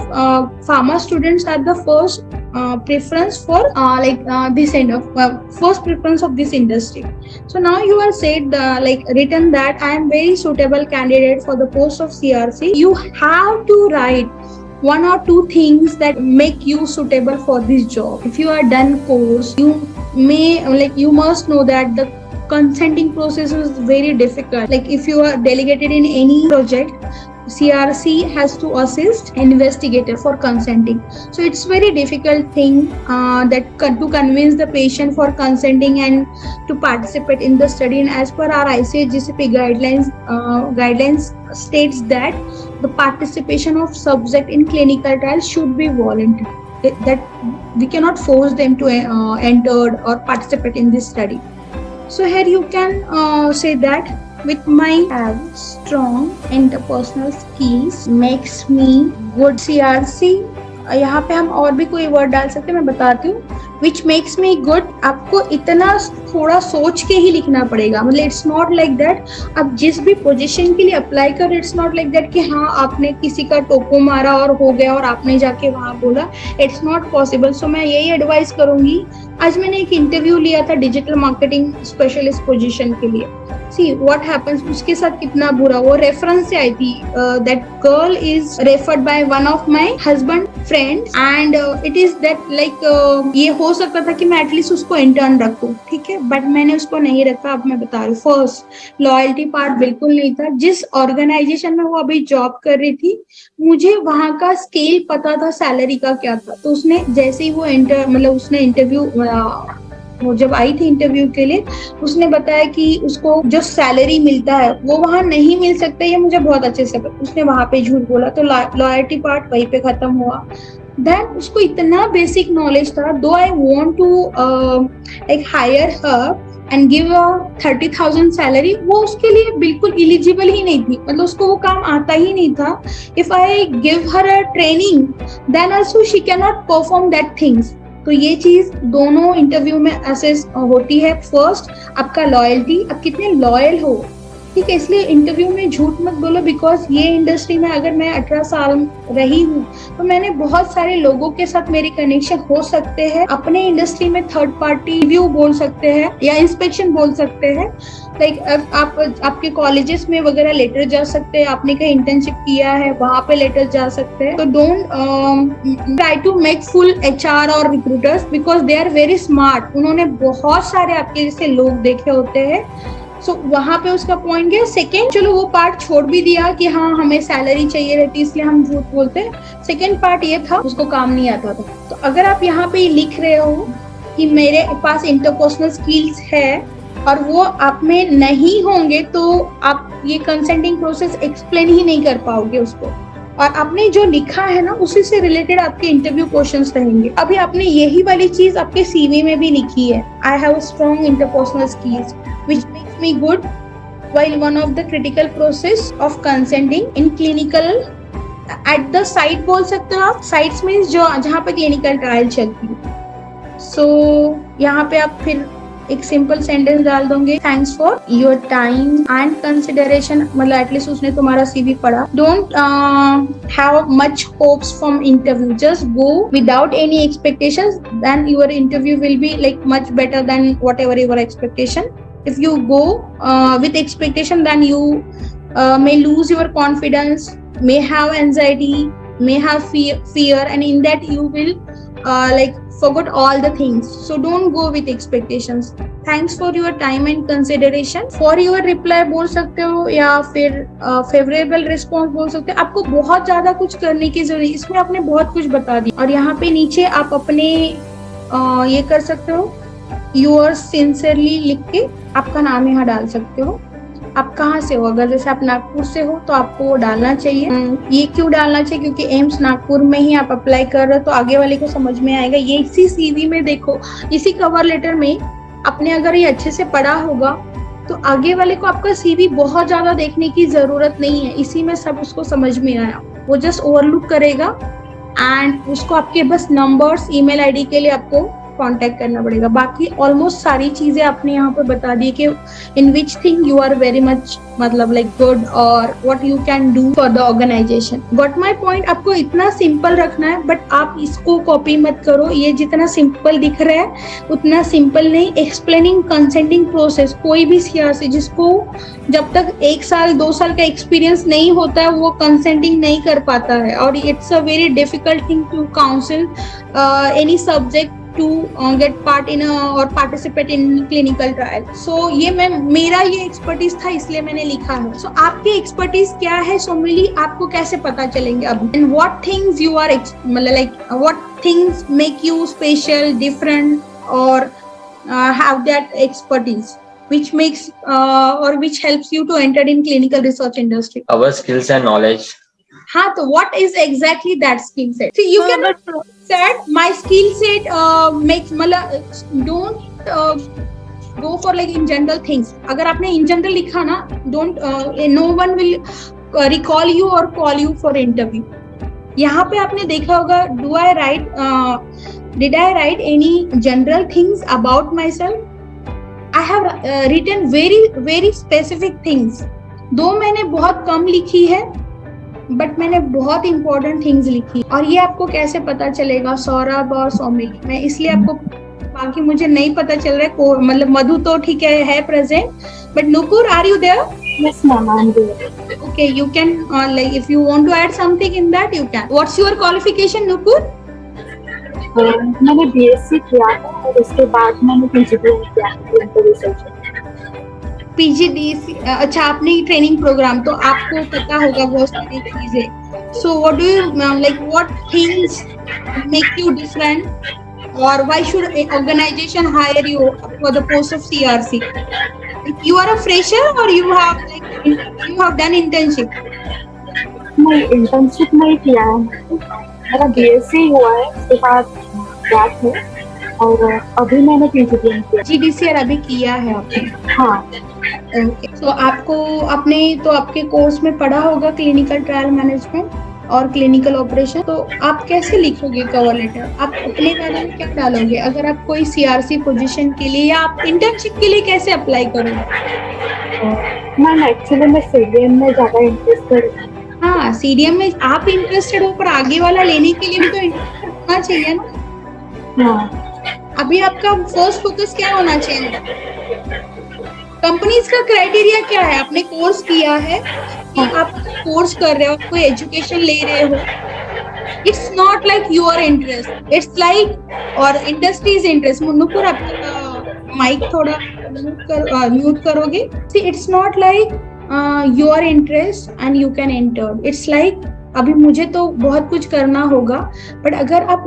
pharma students are the first preference for this end of first preference of this industry. So now you are said written that I am very suitable candidate for the post of CRC. You have to write one or two things that make you suitable for this job. If you are done course, you must know that the consenting process is very difficult. Like if you are delegated in any project, CRC has to assist investigator for consenting. So it's very difficult thing to convince the patient for consenting and to participate in the study. And as per our ICH-GCP guidelines states that the participation of subject in clinical trials should be voluntary. That we cannot force them to enter or participate in this study. So here you can say that with my strong interpersonal skills makes me good CRC. यहाँ पे हम और भी कोई word डाल सकते हैं, मैं बताती हूँ. Which makes me good. आपको इतना थोड़ा सोच के ही लिखना पड़ेगा. मतलब इट्स नॉट लाइक दैट आप जिस भी पोजीशन के लिए अप्लाई कर, इट्स नॉट लाइक दैट कि हाँ आपने किसी का टोको मारा और हो गया और आपने जाके वहाँ बोला. It's not possible. सो मैं यही एडवाइस करूंगी. आज मैंने एक इंटरव्यू लिया था डिजिटल मार्केटिंग स्पेशलिस्ट पोजीशन के लिए. See what happens, उसके साथ कितना बुरा. वो रेफरेंस से आई थी. That girl is referred by one of my husband friends and it is that like ये हो सकता था कि मैं एटलीस्ट उसको इंटर्न रखूं, ठीक है, बट मैंने उसको नहीं रखा. अब मैं बता रही हूँ, फर्स्ट लॉयल्टी पार्ट बिल्कुल नहीं था. जिस ऑर्गेनाइजेशन में वो अभी जॉब कर रही थी मुझे वहां का स्केल पता था सैलरी का क्या था. तो उसने जैसे ही वो उसने इंटरव्यू वो जब आई थी इंटरव्यू के लिए, उसने बताया कि उसको जो सैलरी मिलता है वो वहां नहीं मिल सकता. ये मुझे बहुत अच्छे से पता. उसने वहां पे झूठ बोला तो लॉयल्टी पार्ट वहीं पे खत्म हुआ. देन उसको इतना बेसिक नॉलेज था. Though I want to hire her and give 30,000 salary, वो उसके लिए बिल्कुल एलिजिबल ही नहीं थी. मतलब उसको वो काम आता ही नहीं था. If I give her a training then also she can not perform that things. तो ये चीज दोनों इंटरव्यू में असेस होती है. फर्स्ट आपका लॉयल्टी, आप कितने लॉयल हो, ठीक है. इसलिए इंटरव्यू में झूठ मत बोलो, बिकॉज ये इंडस्ट्री में अगर मैं 18 साल रही हूँ तो मैंने बहुत सारे लोगों के साथ मेरे कनेक्शन हो सकते हैं. अपने इंडस्ट्री में थर्ड पार्टी रिव्यू बोल सकते हैं या इंस्पेक्शन बोल सकते हैं. लाइक आप आपके कॉलेजेस में वगैरह लेटर जा सकते हैं. आपने कहीं इंटर्नशिप किया है वहां पे लेटर जा सकते हैं. तो don't try to make fool HR और recruiters because they are very smart. उन्होंने बहुत सारे आपके जैसे लोग देखे होते हैं. सो वहां पे उसका पॉइंट गया. सेकेंड, चलो वो पार्ट छोड़ भी दिया कि हाँ हमें सैलरी चाहिए रहती इसलिए हम झूठ बोलते हैं. सेकेंड पार्ट ये था उसको काम नहीं आता था. तो अगर आप यहाँ पे लिख रहे हो कि मेरे पास इंटरपर्सनल स्किल्स है और वो आप में नहीं होंगे तो आप ये कंसेंटिंग प्रोसेस एक्सप्लेन ही नहीं कर पाओगे उसको। और आपने जो लिखा है ना उसी से रिलेटेड आपके इंटरव्यू क्वेश्चंस रहेंगे। अभी आपने यही वाली चीज आपके सीवी में भी लिखी है, I have strong interpersonal skills which makes me good while one of the critical process of consenting in clinical at the site बोल सकते हो आप। sites means जो जहाँ पे clinical trial चलती है। so यहाँ पे आप फिर एक सिंपल सेंटेंस डाल दोगे, thanks for your time and consideration, मतलब एटलीस्ट उसने तुम्हारा सीवी पढ़ा। Don't have much hopes from interview, just go without any expectations, then your interview will be like much better than whatever your expectation. If you go with expectation, then you may lose your confidence, may have anxiety, may have fear, and in that you will like forget all the things. So don't go with expectations. Thanks for your time and consideration. For your reply बोल सकते हो या फिर favorable response बोल सकते हो। आपको बहुत ज्यादा कुछ करने की जरूरत, इसमें आपने बहुत कुछ बता दिया। और यहाँ पे नीचे आप अपने ये कर सकते हो, योर सिंसियरली लिख के आपका नाम यहाँ डाल सकते हो। आप कहाँ से हो, अगर जैसे आप नागपुर से हो तो आपको वो डालना चाहिए। ये क्यों डालना चाहिए, क्योंकि एम्स नागपुर में ही आप अप्लाई कर रहे हो तो आगे वाले को समझ में आएगा। ये इसी सीवी में देखो, इसी कवर लेटर में आपने अगर ये अच्छे से पढ़ा होगा तो आगे वाले को आपका सीवी बहुत ज्यादा देखने की जरूरत नहीं है, इसी में सब उसको समझ में आया। वो जस्ट ओवरलुक करेगा एंड उसको आपके बस नंबर्स, ईमेल आईडी के लिए आपको कांटेक्ट करना पड़ेगा। बाकी ऑलमोस्ट सारी चीजें आपने यहाँ पे बता दी कि in which thing you are very much मतलब लाइक गुड और what you can do for the organisation. Got my point. आपको इतना सिंपल रखना है, बट आप इसको कॉपी मत करो। ये जितना सिंपल दिख रहा है उतना सिंपल नहीं। एक्सप्लेनिंग कंसेंटिंग प्रोसेस, कोई भी सीआरसी जिसको जब तक 1 साल 2 साल का एक्सपीरियंस नहीं होता है वो कंसेंटिंग नहीं कर पाता है। और it's a very difficult thing to counsel any subject to get part in or participate in clinical trial. So ये मेरा ये expertise था इसलिए मैंने लिखा है। So आपकी expertise क्या है सोमिली, आपको कैसे पता चलेंगे अब? And what things you are मतलब like what things make you special, different or have that expertise which makes or which helps you to enter in clinical research industry? Our skills and knowledge. हाँ, तो what is exactly that skill set? See, you cannot said my skill set makes मतलब don't go for like in general things. अगर आपने in general लिखा ना, don't no one will recall you or call you for interview. यहाँ पे आपने देखा होगा, did I write any general things about myself? I have written very specific things. दो मैंने बहुत कम लिखी है बट मैंने बहुत इंपॉर्टेंट थिंग्स लिखी। और ये आपको कैसे पता चलेगा सौरभ और सौमिली, मैं इसलिए आपको, बाकी मुझे नहीं पता चल रहा है। मतलब मधु तो ठीक है present, but Nupur are you there? Yes, ma'am, I'm there. Okay, you can like if you want to add something in that you can. What's your qualification, Nupur? मैंने बीएससी किया था और उसके बाद मैंने पीजीडीएम किया क्लिनिकल रिसर्च। पीजीडीसी, अच्छा आपने ट्रेनिंग प्रोग्राम, तो आपको पता होगा बहुत सारी चीजें। So what do you like, what things make you different और why should organisation hire you for the post of CRC? You are a fresher और यू हैव डन इंटर्नशिप? नहीं, इंटर्नशिप नहीं किया है, मेरा बीएससी हुआ है, उसके बाद गैप है और अभी मैंने पीजीडीएम किया। जीडीसीआर अभी किया है आपने? हाँ। ओके, तो आपने तो आपके कोर्स में पढ़ा होगा क्लिनिकल ट्रायल मैनेजमेंट और क्लिनिकल ऑपरेशन, तो आप कैसे लिखोगे कवर लेटर? आप अपने बारे में क्या डालोगे? अगर आप कोई सीआरसी पोजीशन के लिए या आप इंटर्नशिप के लिए कैसे अप्लाई करोगे? मैम एक्चुअली मैं सीडीएम में ज्यादा इंटरेस्टेड हूँ। हाँ, सीडीएम में आप इंटरेस्टेड हो, पर आगे वाला लेने के लिए भी तो इंटरेस्ट होना चाहिए ना। हाँ। अभी आपका फर्स्ट फोकस क्या होना चाहिए? कंपनीज का क्राइटेरिया क्या है? आपने कोर्स किया है कि आप कोर्स कर रहे हो, कोई एजुकेशन ले रहे हो, it's not like your interest, it's like और इंडस्ट्रीज इंटरेस्ट। नुपुर आपका माइक थोड़ा म्यूट करोगे? See, it's not like your interest and you can enter, it's like अभी मुझे तो बहुत कुछ करना होगा, बट अगर आप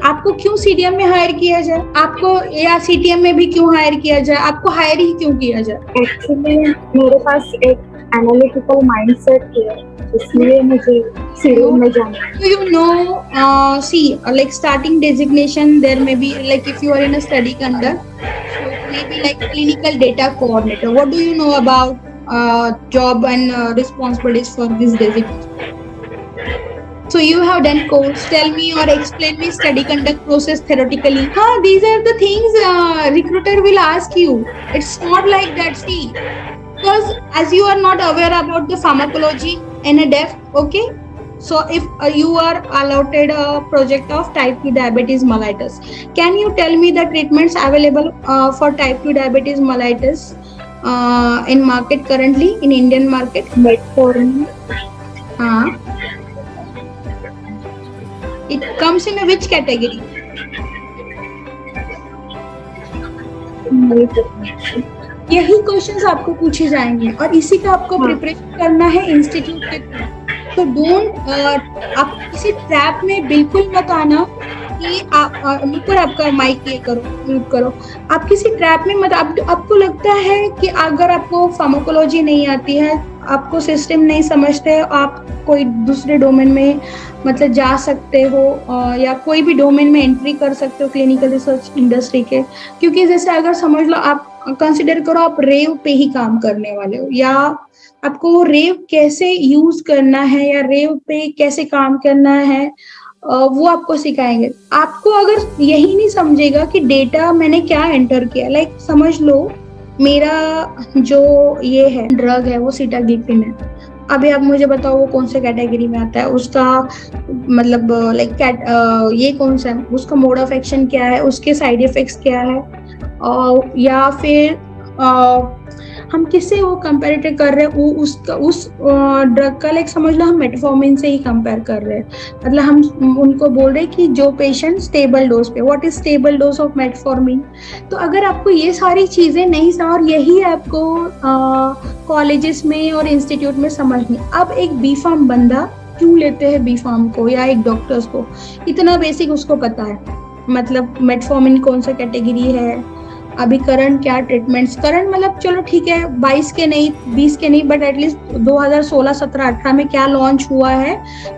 आपको क्यों सीडीएम में हायर किया जाए, आपको या सीटीएम में भी क्यों हायर किया जाए, आपको हायर ही क्यों किया जाए? एक्चुअली मेरे पास एक एनालिटिकल माइंडसेट है, इसलिए मुझे सीडीएम में जाना है। Do you know, like starting designation, there may be like if you are in a study conduct, so it may be like clinical data coordinator. What do you know about job and responsibilities for this designation? So you have done course. Tell me or explain me study conduct process theoretically. These are the things recruiter will ask you. It's not like that. See, because as you are not aware about the pharmacology in a depth, okay? So if you are allotted a project of type 2 diabetes mellitus, can you tell me the treatments available for type 2 diabetes mellitus in market currently in Indian market? Metformin. It comes in which category? यही questions आपको पूछे जाएंगे और इसी का आपको preparation करना है इंस्टीट्यूट के थ्रू। तो डोंट आप किसी ट्रैप में बिल्कुल मत आना कि आप ऊपर आपका माइक ये करो म्यूट करो, आप किसी ट्रैप में मत। आपको लगता है कि अगर आपको फार्माकोलॉजी नहीं आती है, आपको सिस्टम नहीं समझते, आप कोई दूसरे डोमेन में मतलब जा सकते हो या कोई भी डोमेन में एंट्री कर सकते हो क्लिनिकल रिसर्च इंडस्ट्री के। क्योंकि जैसे अगर समझ लो आप कंसिडर करो आप रेव पे ही काम करने वाले हो, या आपको रेव कैसे यूज करना है या रेव पे कैसे काम करना है वो आपको सिखाएंगे। आपको अगर यही नहीं समझेगा कि डेटा मैंने क्या एंटर किया, लाइक समझ लो मेरा जो ये है ड्रग है वो सीटाग्लिपिन है, अभी आप मुझे बताओ वो कौन से कैटेगरी में आता है, उसका मतलब लाइक ये कौन सा है, उसका मोड ऑफ एक्शन क्या है, उसके साइड इफेक्ट्स क्या है, या फिर हम किससे वो कंपेरेटिव कर रहे हैं, वो उसका उस ड्रग का लाइक समझ लो हम मेटफॉर्मिन से ही कंपेयर कर रहे हैं। मतलब हम उनको बोल रहे हैं कि जो पेशेंट स्टेबल डोज पे, what is stable dose of metformin. तो अगर आपको ये सारी चीजें नहीं समझ, और यही आपको कॉलेजेस में और इंस्टीट्यूट में समझनी। अब एक बी फार्म बंदा क्यों लेते हैं बी फार्म को, या एक डॉक्टर्स को इतना बेसिक उसको पता है, मतलब मेटफॉर्मिन कौन सा कैटेगरी है, अभी करंट क्या ट्रीटमेंट्स, करंट मतलब चलो ठीक है 22 के नहीं 20 के नहीं, बट एटलीस्ट 2016, 17, 18 में क्या लॉन्च हुआ है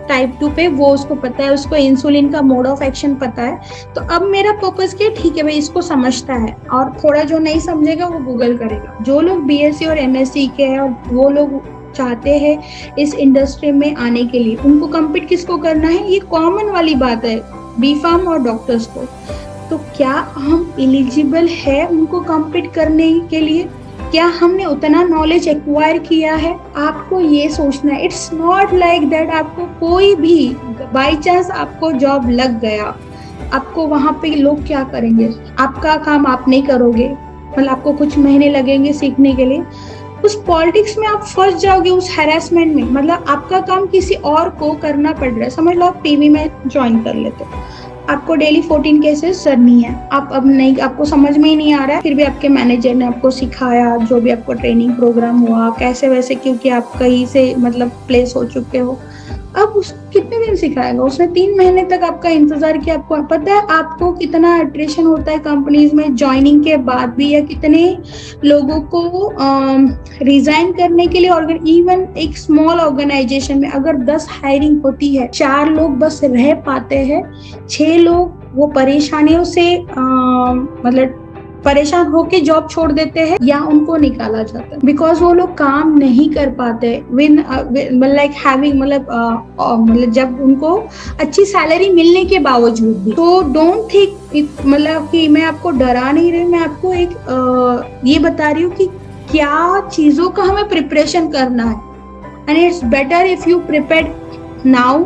टाइप 2 पे वो उसको पता है, उसको इंसुलिन का मोड ऑफ एक्शन पता है। तो अब मेरा पर्पस क्या, ठीक है भाई इसको समझता है, और थोड़ा जो नहीं समझेगा वो गूगल करेगा। जो लोग बीएससी और एमएससी के हैं और वो लोग चाहते हैं इस इंडस्ट्री में आने के लिए, उनको कम्पीट किसको करना है, ये कॉमन वाली बात है बी फार्म और डॉक्टर्स को। तो क्या हम एलिजिबल है उनको कम्पीट करने के लिए, क्या हमने उतना नॉलेज एक्वायर किया है, आपको ये सोचना है। इट्स नॉट लाइक दैट आपको कोई भी बाई चांस आपको जॉब लग गया, आपको वहां पे लोग क्या करेंगे, आपका काम आप नहीं करोगे, मतलब आपको कुछ महीने लगेंगे सीखने के लिए, उस पॉलिटिक्स में आप फंस जाओगे, उस हैरेसमेंट में, मतलब आपका काम किसी और को करना पड़ रहा है। समझ लो आप टीवी में ज्वाइन कर लेते हो, आपको डेली 14 केसेस करनी है, आप अब नहीं, आपको समझ में ही नहीं आ रहा है, फिर भी आपके मैनेजर ने आपको सिखाया, जो भी आपको ट्रेनिंग प्रोग्राम हुआ कैसे वैसे, क्योंकि आप कहीं से मतलब प्लेस हो चुके हो। अब उस कितने दिन सिखाएगा, उसने 3 महीने तक आपका इंतजार किया। आपको पता है आपको कितना अट्रेशन होता है कंपनीज में ज्वाइनिंग के बाद भी, या कितने लोगों को रिजाइन करने के लिए। और इवन एक स्मॉल ऑर्गेनाइजेशन में अगर 10 हायरिंग होती है, 4 लोग बस रह पाते हैं, 6 लोग वो परेशानियों से मतलब परेशान होके जॉब छोड़ देते हैं या उनको निकाला जाता है, बिकॉज वो लोग काम नहीं कर पाते विन लाइक हैविंग मतलब जब उनको अच्छी सैलरी मिलने के बावजूद भी। तो डोंट थिंक मतलब कि मैं आपको डरा नहीं रही, मैं आपको एक ये बता रही हूँ कि क्या चीजों का हमें प्रिपरेशन करना है, and it's better if you prepare now,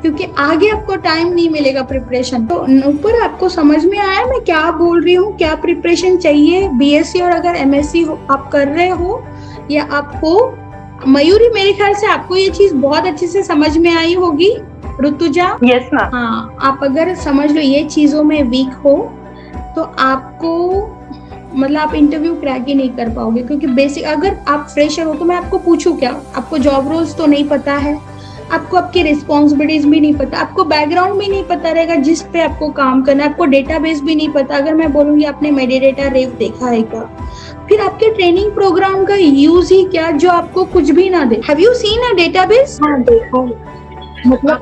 क्योंकि आगे आपको टाइम नहीं मिलेगा प्रिपरेशन। तो ऊपर आपको समझ में आया मैं क्या बोल रही हूँ, क्या प्रिपरेशन चाहिए बीएससी, और अगर एमएससी आप कर रहे हो या आप हो। मयूरी मेरे ख्याल से आपको ये चीज बहुत अच्छे से समझ में आई होगी। Rutuja, yes ma'am. हाँ, आप अगर समझ लो ये चीजों में वीक हो तो आपको मतलब आप इंटरव्यू क्रैक ही नहीं कर पाओगे, क्योंकि बेसिक अगर आप फ्रेशर हो तो मैं आपको पूछूं क्या, आपको जॉब रोल्स तो नहीं पता है, आपको आपकी रिस्पॉन्सिबिलिटीज भी नहीं पता, आपको बैकग्राउंड भी नहीं पता रहेगा जिस पे आपको काम करना है, आपको डेटाबेस भी नहीं पता। अगर मैं बोलूंगी आपने मेडिडेटा रेव देखा है क्या, फिर आपके ट्रेनिंग प्रोग्राम का यूज ही क्या जो आपको कुछ भी ना दे। Have you seen a database? हाँ देखा है, मतलब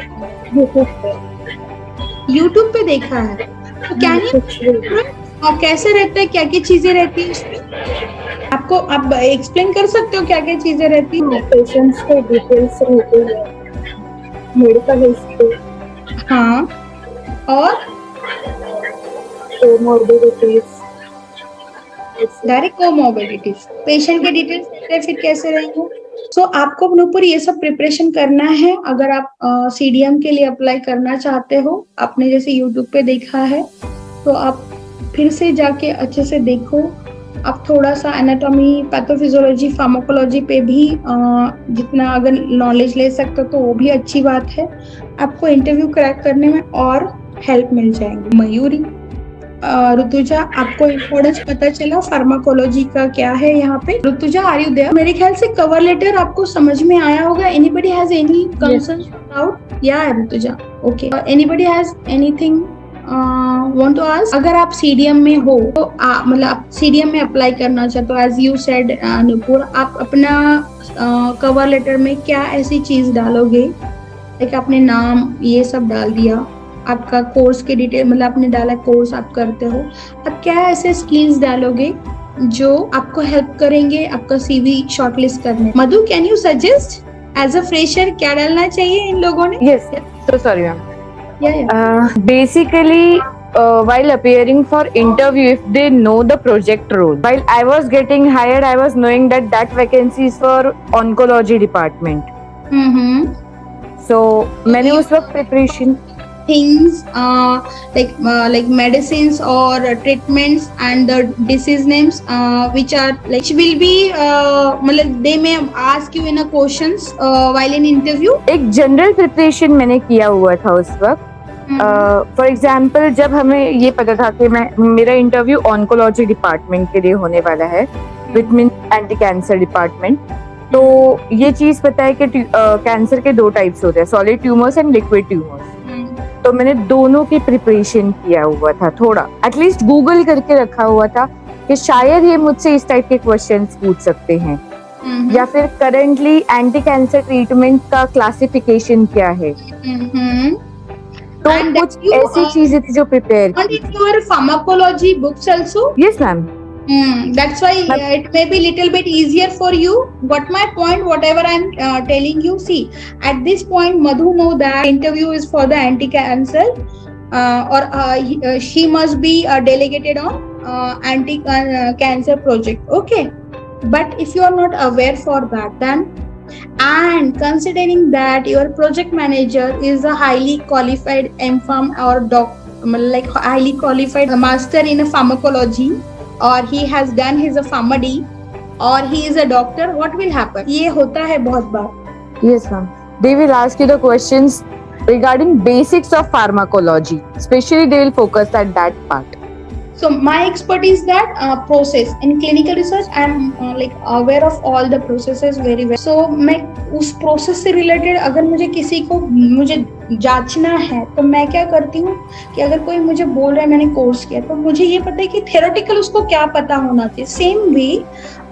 यूट्यूब पे देखा है, तो क्या नहीं और कैसे रहता है, क्या क्या चीजें रहती है उसमें, आपको आप एक्सप्लेन कर सकते हो क्या क्या चीजें रहती है? पेशेंट्स के डिटेल्स रहते हैं, मेडिकल हिस्ट्री, हाँ, और कोमोर्बिडिटीज, डायरेक्ट कोमोर्बिडिटीज, पेशेंट के डिटेल्स रहते हैं, फिर कैसे रहेंगे? सो आपको ऊपर ये सब प्रिपरेशन करना है। अगर आप CDM के लिए अप्लाई करना चाहते हो, आपने जैसे यूट्यूब पे देखा है, तो आप फिर से जाके अच्छे से देखो। आप थोड़ा सा एनाटॉमी, पैथोफिजियोलॉजी, फार्माकोलॉजी पे भी जितना अगर नॉलेज ले सकते हो तो वो भी अच्छी बात है। आपको इंटरव्यू क्रैक करने में और हेल्प मिल जाएगी। मयूरी, ऋतुजा, आपको इम्पोर्टेंस पता चला फार्माकोलॉजी का क्या है यहाँ पे? Rutuja, are you there? मेरे ख्याल से कवर लेटर आपको समझ में आया होगा। Anybody has any concern doubt? या Rutuja, okay. Anybody has anything want to ask? अगर आप CDM में हो तो मतलब आप CDM में अप्लाई करना चाहते हो, एज यू सेड नुपुर, आप अपना कवर लेटर में क्या ऐसी चीज डालोगे? लाइक आपने नाम ये सब डाल दिया, आपका कोर्स के डिटेल, मतलब आपने डाला कोर्स आप करते हो, आप क्या ऐसे स्किल्स डालोगे जो आपको हेल्प करेंगे आपका CV शॉर्टलिस्ट करने? Madhu, can you suggest as a fresher क्या डालना चाहिए इन लोगों ने? Yes, so sorry ma'am. Yeah. Basically, while appearing for interview, if they know the project role, while I was getting hired, I was knowing that vacancy is for oncology department. So मैंने उस वक्त preparation things like medicines or treatments and the disease names which are like will be मतलब they may ask you in a questions while in interview. एक general preparation मैंने किया हुआ था उस वक्त। फॉर एग्जाम्पल, जब हमें ये पता था कि मेरा इंटरव्यू ऑन्कोलॉजी डिपार्टमेंट के लिए होने वाला है, which mean anti cancer department, तो ये चीज पता है कि कैंसर के 2 टाइप्स होते हैं, solid tumours and liquid tumours. तो मैंने दोनों की प्रिपरेशन किया हुआ था, थोड़ा एटलीस्ट गूगल करके रखा हुआ था कि शायद ये मुझसे इस टाइप के क्वेश्चंस पूछ सकते हैं, या फिर करंटली एंटी कैंसर ट्रीटमेंट का क्लासिफिकेशन क्या है। तो And कुछ you, ऐसी चीजें थी जो prepare and in your pharmacology books also? Yes ma'am. That's why it may be little bit easier for you. But my point, whatever I'm telling you, see, at this point, Madhu know that interview is for the anti-cancer, or she must be delegated on anti-cancer project. Okay, but if you are not aware for that, then and considering that your project manager is a highly qualified MPharm or like highly qualified master in a pharmacology, or he has done his PharmD, or he is a doctor, what will happen? ये होता है बहुत बार। Yes ma'am, they will ask you the questions regarding basics of pharmacology, especially they will focus at that part. So my expertise that process in clinical research, I'm like aware of all the processes very well. So मैं उस process से related अगर मुझे किसी को मुझे जांचना है तो मैं क्या करती हूँ कि अगर कोई मुझे बोल रहा है मैंने कोर्स किया, तो मुझे ये पता है कि theoretical उसको क्या पता होना चाहिए। सेम वे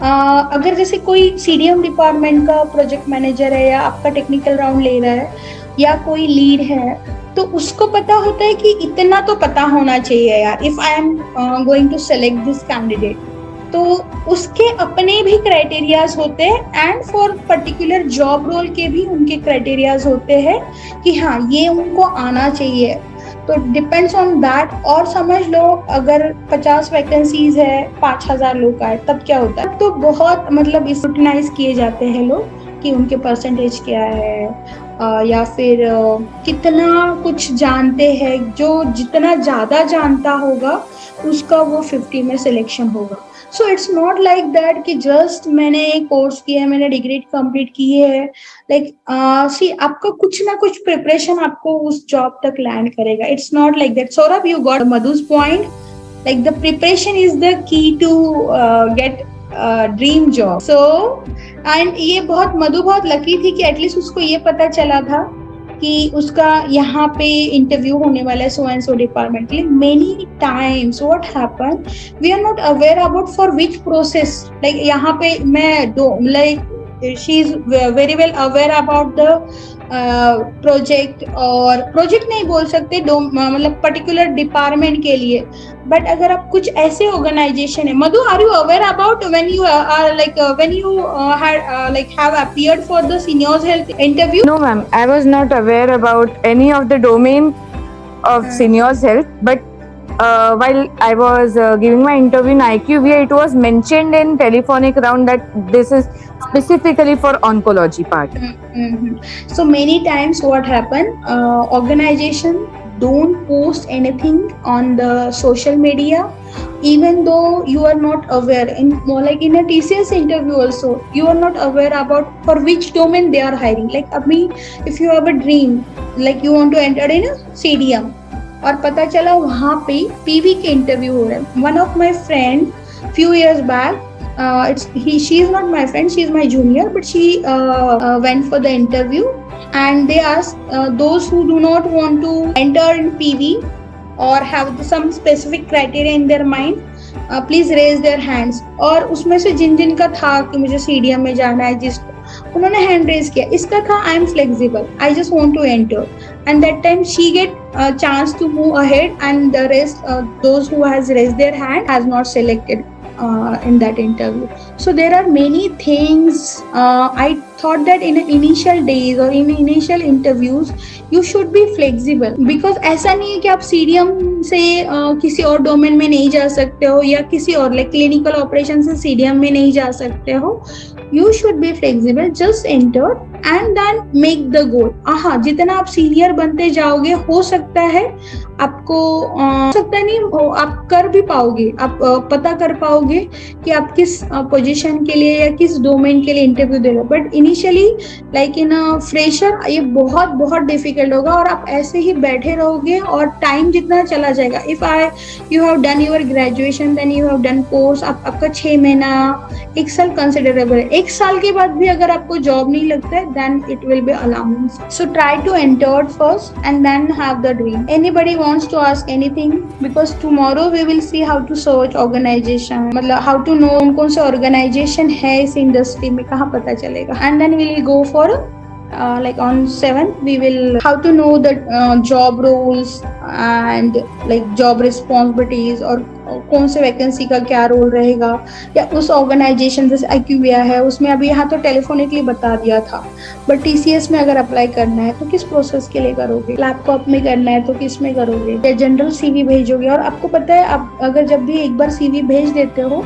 अगर जैसे कोई CDM डिपार्टमेंट का प्रोजेक्ट मैनेजर है या आपका टेक्निकल राउंड ले रहा है या कोई लीड है, तो उसको पता होता है कि इतना तो पता होना चाहिए यार, if I am going to select this candidate, तो उसके अपने भी क्राइटेरियाज होते हैं and for particular job role के भी उनके क्राइटेरियाज होते हैं कि हाँ ये उनको आना चाहिए। तो डिपेंड्स ऑन दैट। और समझ लो अगर 50 वैकेंसीज है, 5000 लोग आए, तब क्या होता है? तो बहुत मतलब स्क्रूटिनाइज किए जाते हैं लोग कि उनके परसेंटेज क्या है, या फिर कितना कुछ जानते हैं। जो जितना ज्यादा जानता होगा उसका वो 50 में सिलेक्शन होगा। So it's not like that कि जस्ट मैंने कोर्स किया है, मैंने डिग्री कंप्लीट की है, लाइक सी आपका कुछ ना कुछ प्रिपरेशन आपको उस जॉब तक लैंड करेगा। It's not like that. Saurabh, you got Madhu's point, like the preparation is the key to get dream job. So and ये मधु बहुत लकी थी कि एटलीस्ट उसको ये पता चला था कि उसका यहाँ पे इंटरव्यू होने वाला है सो एंड सो डिपार्टमेंट के लिए. Many times what happen, we are not aware about for which process. Like यहाँ पे मैं she is very well aware about the project, और प्रोजेक्ट नहीं बोल सकते मतलब पर्टिकुलर डिपार्टमेंट के लिए. बट अगर आप कुछ ऐसे ऑर्गेनाइजेशन है, Madhu are you aware about when you are when you have appeared for the seniors health interview? No, ma'am. I was not aware about any of the domain of seniors health, but while I was giving my interview in IQVIA, it was mentioned in telephonic round that this is specifically for oncology part. So many times what happen, organization don't post anything on the social media, even though you are not aware. In a TCS interview also, you are not aware about for which domain they are hiring. Like abhi, if you have a dream, like you want to enter in a CDM, और पता चला वहाँ पे PV के interview हो रहे हैं. One of my friend few years back, she is not my friend, she is my junior, but she went for the interview, and they asked those who do not want to enter in PV or have some specific criteria in their mind, please raise their hands. और उसमें से जिन का था कि मुझे CDM में जाना है, उन्होंने हैंड रेज किया. इसका था I am flexible, I just want to enter, and that time she get chance to move ahead, and the rest those who has raised their hand has not selected in that interview. So there are many things. I thought that in initial days or in initial interviews you should be flexible, because ऐसा नहीं है कि आप CDM से किसी और domain में नहीं जा सकते हो, या किसी और लाइक क्लिनिकल ऑपरेशन से CDM में नहीं जा सकते हो. You should be flexible, just enter and then make the goal. हाँ, जितना आप सीनियर बनते जाओगे, हो सकता है आपको सकता नहीं आप कर भी पाओगे, आप पता कर पाओगे कि आप किस पोजीशन के लिए या किस डोमेन के लिए इंटरव्यू दे रहे हो. But initially like in fresher ये बहुत डिफिकल्ट होगा, और आप ऐसे ही बैठे रहोगे और टाइम जितना चला जाएगा. If you have done your graduation, then you have done course, आपका 6 महीना 1 साल कंसिडरेबल है. 1 साल के बाद भी अगर आपको जॉब नहीं लगता है, then it will be alarming. So try to enter first and then have the dream. Anybody wants to ask anything? Because tomorrow we will see how to search organization, मतलब how to know कौन से organization है इस industry में, कहाँ पता चलेगा. And then we will go for like on 7th we will how to know the job roles and like job responsibilities, और कौन से वैकेंसी का क्या रोल रहेगा, या उस ऑर्गेनाइजेशन जैसे IQVIA है उसमें अभी यहाँ तो टेलीफोनिकली बता दिया था, बट TCS में अगर अप्लाई करना है तो किस प्रोसेस के लिए करोगे, लैपटॉप में करना है तो किस में करोगे, या जनरल CV भेजोगे. और आपको पता है आप अगर जब भी एक बार CV भेज देते हो,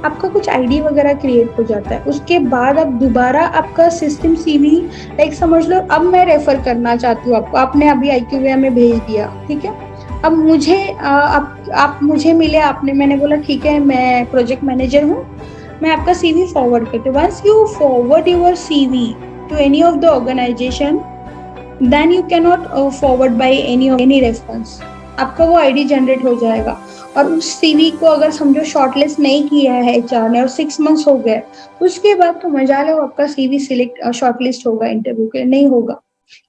आपका कुछ ID वगैरह क्रिएट हो जाता है. उसके बाद आप दोबारा आपका सिस्टम CV लाइक समझ लो, अब मैं रेफर करना चाहती हूँ आपको, आपने अभी IQVIA में भेज दिया, ठीक है. अब मुझे आप मुझे मिले, मैंने बोला ठीक है मैं प्रोजेक्ट मैनेजर हूँ, मैं आपका CV फॉरवर्ड करती हूँ. Once you forward your CV to any of the organisation, then you can not forward by any reference. आपका वो ID जनरेट हो जाएगा, और उस CV को अगर समझो शॉर्टलिस्ट नहीं किया है HR ने और 6 मंथ्स हो गए, उसके बाद तो मजा लो आपका CV सिलेक्ट शॉर्टलिस्ट होगा इंटरव्यू के लिए, नहीं होगा.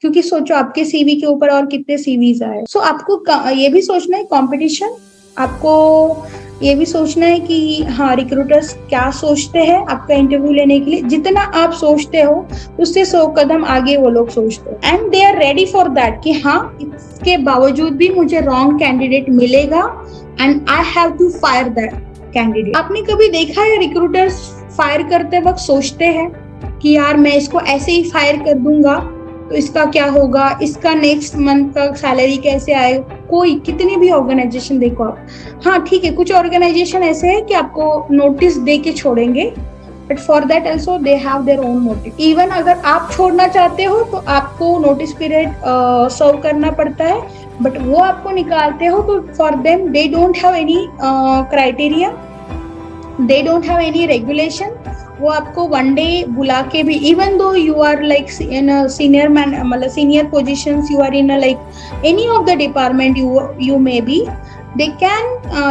क्योंकि सोचो आपके CV के ऊपर और कितने CVs आए. सो आपको ये भी सोचना है कंपटीशन, आपको ये भी सोचना है कि हाँ रिक्रूटर्स क्या सोचते हैं आपका इंटरव्यू लेने के लिए. जितना आप सोचते हो उससे 100 कदम आगे वो लोग सोचते हैं, and they are ready for that कि हाँ इसके बावजूद भी मुझे रॉन्ग कैंडिडेट मिलेगा and I have to fire that candidate. आपने कभी देखा है रिक्रूटर्स फायर करते वक्त सोचते हैं कि यार मैं इसको ऐसे ही फायर कर दूंगा तो इसका क्या होगा, इसका नेक्स्ट मंथ का सैलरी कैसे आए. कोई कितनी भी ऑर्गेनाइजेशन देखो आप, हाँ ठीक है कुछ ऑर्गेनाइजेशन ऐसे है कि आपको नोटिस दे के छोड़ेंगे, but for that also they have their own motive. Even अगर आप छोड़ना चाहते हो तो आपको नोटिस पीरियड सर्व करना पड़ता है, बट वो आपको निकालते हो तो for them they don't have any criteria, they don't have any regulation. वो आपको 1 डे बुला के भी, even though you are like in senior मतलब senior positions, you are in like any of the department you may be, they can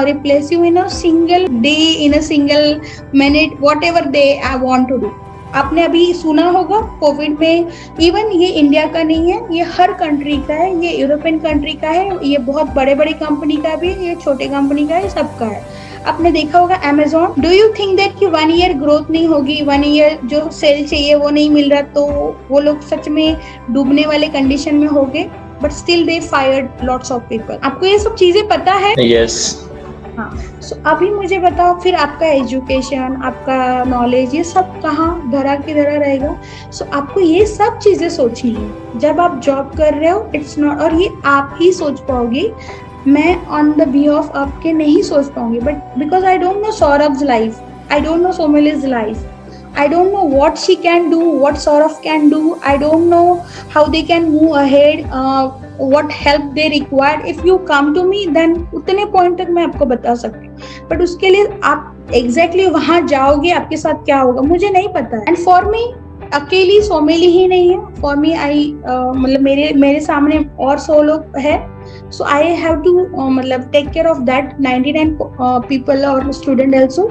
replace you in a single day, in a single minute, whatever they want to do. आपने अभी सुना होगा Covid में, even ये India का नहीं है, ये हर कंट्री का है, ये यूरोपियन कंट्री का है, ये बहुत बड़े बड़े कंपनी का भी है, ये छोटे कंपनी का है, सबका है. आपने देखा होगा Amazon. Do you think that कि 1 ईयर ग्रोथ नहीं होगी, 1 ईयर जो सेल चाहिए वो नहीं मिल रहा, तो वो लोग सच में डूबने वाले कंडीशन में हो गए, but still they fired lots of people. आपको ये सब चीजें पता है? Yes. हाँ. सो अभी मुझे बताओ, फिर आपका एजुकेशन, आपका नॉलेज, ये सब कहाँ धरा की धरा रहेगा. सो आपको ये सब चीजें सोचनी है जब आप जॉब कर रहे हो. इट्स नॉट, और ये आप ही सोच पाओगे, मैं ऑन द बिहाफ आपके नहीं सोच पाऊंगी. But because I don't know Saurabh's life, I don't know Somili's life, I don't know what she can do, what Saurabh can do. I don't know how they can move ahead, what help they required. If you come to me, then उतने point तक मैं आपको बता सकती हूँ. But उसके लिए आप एग्जैक्टली वहां जाओगे, आपके साथ क्या होगा मुझे नहीं पता है. एंड फॉर मी, अकेली सोमेली ही नहीं है. फॉर मी, आई मतलब मेरे सामने और 100 लोग है. So I have to मतलब take care of that 99 people और student also.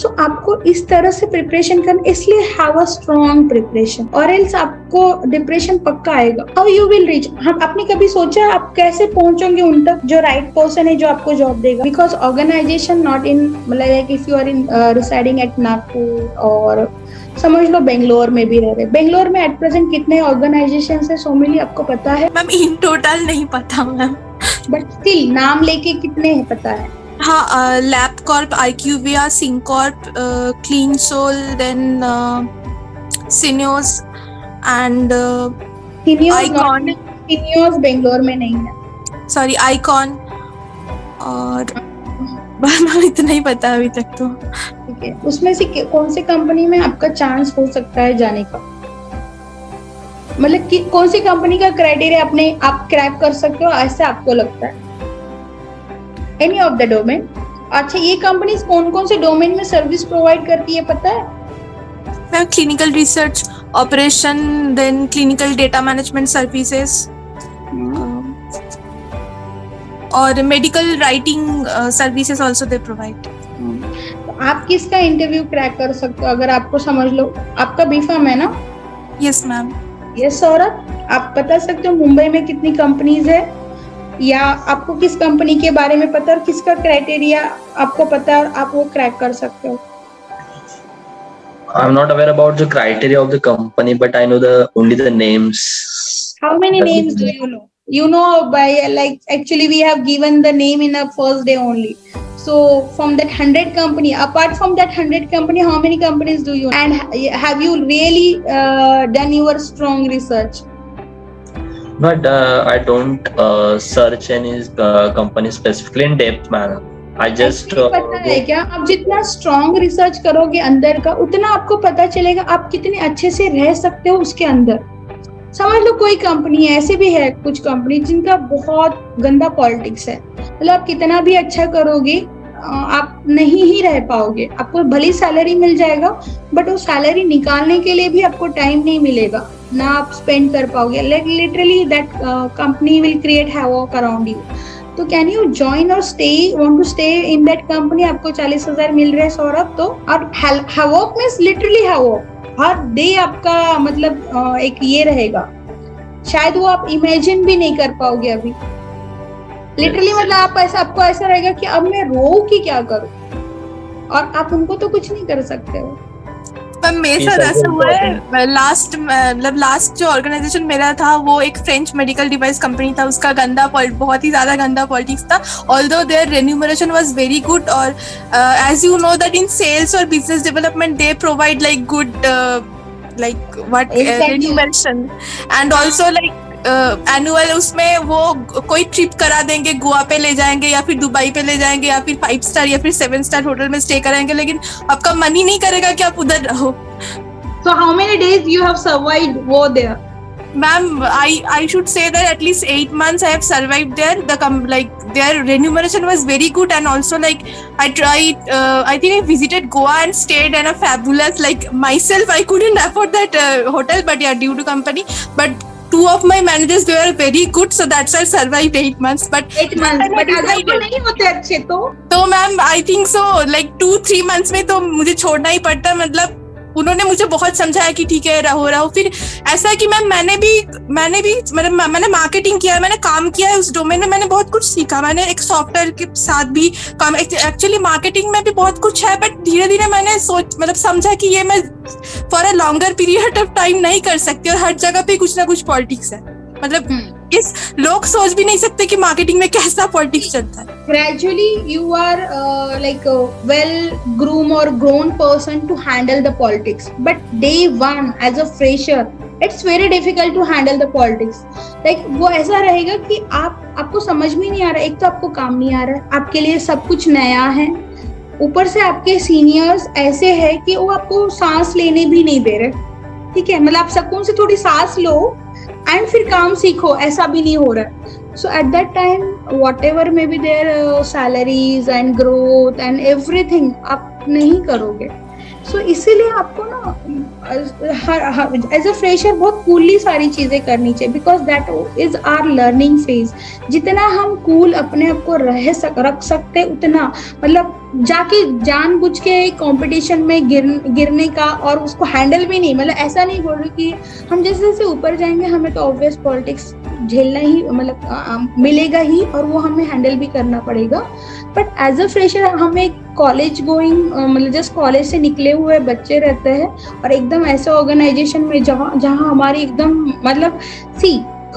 So आपको इस तरह से प्रिपरेशन करना, इसलिए have a strong preparation, और else आपको डिप्रेशन पक्का आएगा. How you will reach? हम आपने कभी सोचा आप कैसे पहुंचोगे उन तक जो राइट पर्सन है जो आपको जॉब देगा? Because organization not in मतलब like if you are in residing at Nagpur और समझ लो बेंगलोर में भी रह रहे. बेंगलोर में एट प्रेजेंट कितने ऑर्गेनाइजेशन है सोमिली, आपको पता है? मैम इन टोटल नहीं पता मैम, बट स्टिल नाम लेके कितने हैं पता है? हाँ, LabCorp, IQVIA, SynCorp, CleanSoul, then Syneos and Icon. Syneos Bangalore में नहीं है. सॉरी, Icon, और मैम इतना ही पता है अभी तक तो. ठीक है. उसमें से कौन सी कंपनी में आपका चांस हो सकता है जाने का? मतलब कि कौन सी कंपनी का क्राइटेरिया आप क्रैक कर सकते हो ऐसे आपको लगता है? Any of the domain. अच्छा, ये कंपनी कौन कौन से डोमेन में सर्विस प्रोवाइड करती है पता है? Ma'am clinical research, operation, then clinical data management services, और medical writing services also they provide. तो आप किसका इंटरव्यू क्रैक कर सकते हो अगर आपको समझ लो आपका बीफार्म है ना? Yes ma'am. यस सौरभ, आप बता सकते हो मुंबई में कितनी कंपनीज है, या आपको किस कंपनी के बारे में पता है और किसका क्राइटेरिया आपको पता है और आप वो क्रैक कर सकते हो? I'm not aware about the criteria of the company, but I know only the names. How many names do you know? You know by like actually we have given the name in the first day only. So from that 100 company, apart from that 100 company, how many companies do you know? And have you really done your strong research? But I don't search any company specifically in depth manner. I just पता है क्या, आप जितना strong research करोगे अंदर का, उतना आपको पता चलेगा आप कितने अच्छे से रह सकते हो उसके अंदर. समझ लो कोई कंपनी ऐसे भी है, कुछ कंपनी जिनका बहुत गंदा पॉलिटिक्स है, मतलब आप कितना भी अच्छा करोगे आप नहीं ही रह पाओगे. आपको भली सैलरी मिल जाएगा बट वो सैलरी निकालने के लिए भी आपको टाइम नहीं मिलेगा, ना आप स्पेंड कर पाओगे. Like literally that company will create havoc around you. तो कैन यू ज्वाइन और stay, want to stay in that company? आपको 40,000 मिल रहे हैं सौरभ, तो और हैवॉक मींस लिटरली हैवॉक. हर डे आपका मतलब एक ये रहेगा, शायद वो आप इमेजिन भी नहीं कर पाओगे अभी. लिटरली मतलब आपको ऐसा रहेगा कि अब मैं रो कि क्या करूं, और आप उनको तो कुछ नहीं कर सकते हो. पर मेरे साथ ऐसा हुआ है, लास्ट जो ऑर्गेनाइजेशन मेरा था वो एक फ्रेंच मेडिकल डिवाइस कंपनी था. उसका बहुत ही ज्यादा गंदा पॉलिटिक्स था. Although their remuneration was very good, और as you know that in sales और business development they provide like good like what remuneration, and also like annual उसमें वो कोई ट्रिप करा देंगे, गोवा पे ले जाएंगे या फिर दुबई पे ले जाएंगे या फिर 5 स्टार या फिर 7 स्टार होटल में स्टे कराएंगे, लेकिन आपका मन ही नहीं करेगा कि आप उधर रहो. So how many days you have survived over there? Ma'am, I should say that at least 8 months I have survived there. Their remuneration was very good, and also like I tried. I think I visited Goa and stayed in a fabulous. Like myself, I couldn't afford that hotel, but yeah, due to company. But two of my managers, they were very good, so that's why I survived 8 months. But 8 months, but अगर वो नहीं होते अच्छे तो ma'am I think so like 2-3 months में तो मुझे छोड़ना ही पड़ता। मतलब उन्होंने मुझे बहुत समझाया कि ठीक है रहो। फिर ऐसा है कि मैम मैंने भी मतलब मैंने मार्केटिंग किया है, मैंने काम किया है उस डोमेन में, मैंने बहुत कुछ सीखा। मैंने एक सॉफ्टवेयर के साथ भी काम, एक्चुअली मार्केटिंग में भी बहुत कुछ है, बट धीरे धीरे मैंने मतलब समझा कि ये मैं for a longer period of time नहीं कर सकती, और हर जगह पे कुछ ना कुछ पॉलिटिक्स है। मतलब इस लोग सोच भी नहीं सकते कि मार्केटिंग में कैसा पॉलिटिक्स चलता है। Gradually you are like a well groomed or grown person to handle the politics, but day one as a fresher it's very difficult to handle the politics. Like वो ऐसा रहेगा कि आपको समझ में नहीं आ रहा, एक तो आपको काम नहीं आ रहा है, आपके लिए सब कुछ नया है, ऊपर से आपके सीनियर्स ऐसे है कि वो आपको सांस लेने भी नहीं दे रहे। ठीक है, मतलब आप सुकून से थोड़ी सांस लो एंड फिर काम सीखो, ऐसा भी नहीं हो रहा है। So at that time, whatever may be their salaries and growth and everything, आप नहीं करोगे। So इसीलिए आपको ना एज अ फ्रेशर बहुत कूली सारी चीजें करनी चाहिए, because that is our learning phase. जितना हम कूल अपने आप को रख सकते उतना, मतलब जाके जानबूझ के कंपटीशन में गिरने का और उसको हैंडल भी नहीं, मतलब ऐसा नहीं बोल रही कि हम जैसे जैसे ऊपर जाएंगे हमें तो ऑब्वियस पॉलिटिक्स झेलना ही मतलब मिलेगा ही, और वो हमें हैंडल भी करना पड़ेगा। बट एज अ फ्रेशर हमें कॉलेज गोइंग मतलब जस्ट कॉलेज से निकले हुए बच्चे रहते हैं, और एकदम ऐसे ऑर्गेनाइजेशन में जहाँ हमारी एकदम मतलब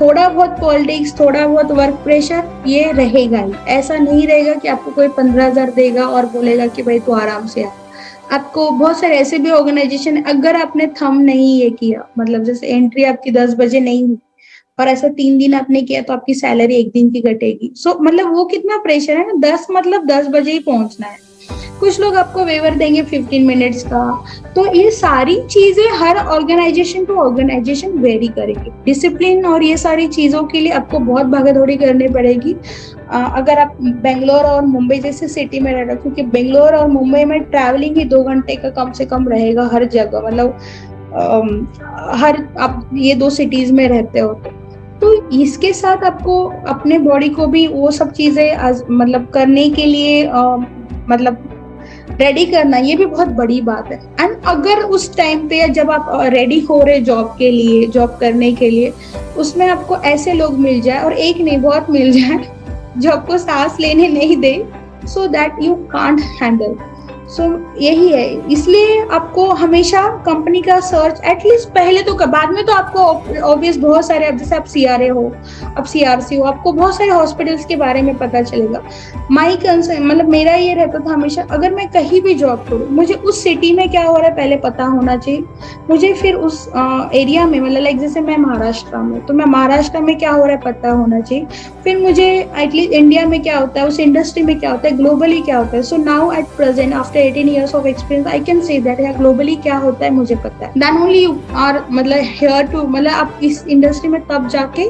थोड़ा बहुत पॉलिटिक्स, थोड़ा बहुत वर्क प्रेशर ये रहेगा ही। ऐसा नहीं रहेगा कि आपको कोई 15,000 देगा और बोलेगा कि भाई तू आराम से आ। आपको बहुत सारे ऐसे भी ऑर्गेनाइजेशन, अगर आपने थंब नहीं ये किया, मतलब जैसे एंट्री आपकी 10 बजे नहीं हुई और ऐसा 3 दिन आपने किया तो आपकी सैलरी 1 दिन की घटेगी। सो मतलब वो कितना प्रेशर है ना, 10 मतलब 10 बजे ही पहुंचना है। कुछ लोग आपको वेवर देंगे 15 मिनट्स का। तो ये सारी चीजें हर ऑर्गेनाइजेशन टू ऑर्गेनाइजेशन वेरी करेगी। डिसिप्लिन और ये सारी चीजों के लिए आपको बहुत भागदौड़ी करनी पड़ेगी। अगर आप बेंगलोर और मुंबई जैसे सिटी में रह रहे हो, क्योंकि बेंगलोर और मुंबई में ट्रैवलिंग ही 2 घंटे का कम से कम रहेगा हर जगह, मतलब आप ये 2 सिटीज में रहते हो तो इसके साथ आपको अपने बॉडी को भी वो सब चीजें मतलब करने के लिए मतलब रेडी करना, ये भी बहुत बड़ी बात है। एंड अगर उस टाइम पे जब आप रेडी हो रहे जॉब के लिए, जॉब करने के लिए, उसमें आपको ऐसे लोग मिल जाए, और एक नहीं बहुत मिल जाए, जो आपको सांस लेने नहीं दे, so that you can't handle. So यही है, इसलिए आपको हमेशा कंपनी का सर्च एटलीस्ट पहले तो, बाद में तो आपको ऑब्वियस बहुत सारे, अब जैसे आप CRA हो, अब CRC हो, आपको बहुत सारे हॉस्पिटल्स के बारे में पता चलेगा। माई कंसर्न मतलब मेरा ये रहता था हमेशा, अगर मैं कहीं भी जॉब करूँ, मुझे उस सिटी में क्या हो रहा है पहले पता होना चाहिए। मुझे फिर उस एरिया में, मतलब लाइक जैसे मैं महाराष्ट्र में, तो मैं महाराष्ट्र में क्या हो रहा है पता होना चाहिए। फिर मुझे एटलीस्ट इंडिया में क्या होता है, उस इंडस्ट्री में क्या होता है, ग्लोबली क्या होता है। So now at present after 18 years of experience, I can say that globally क्या होता है मुझे पता है। Then only you are मतलब here to, मतलब आप इस इंडस्ट्री में तब जाके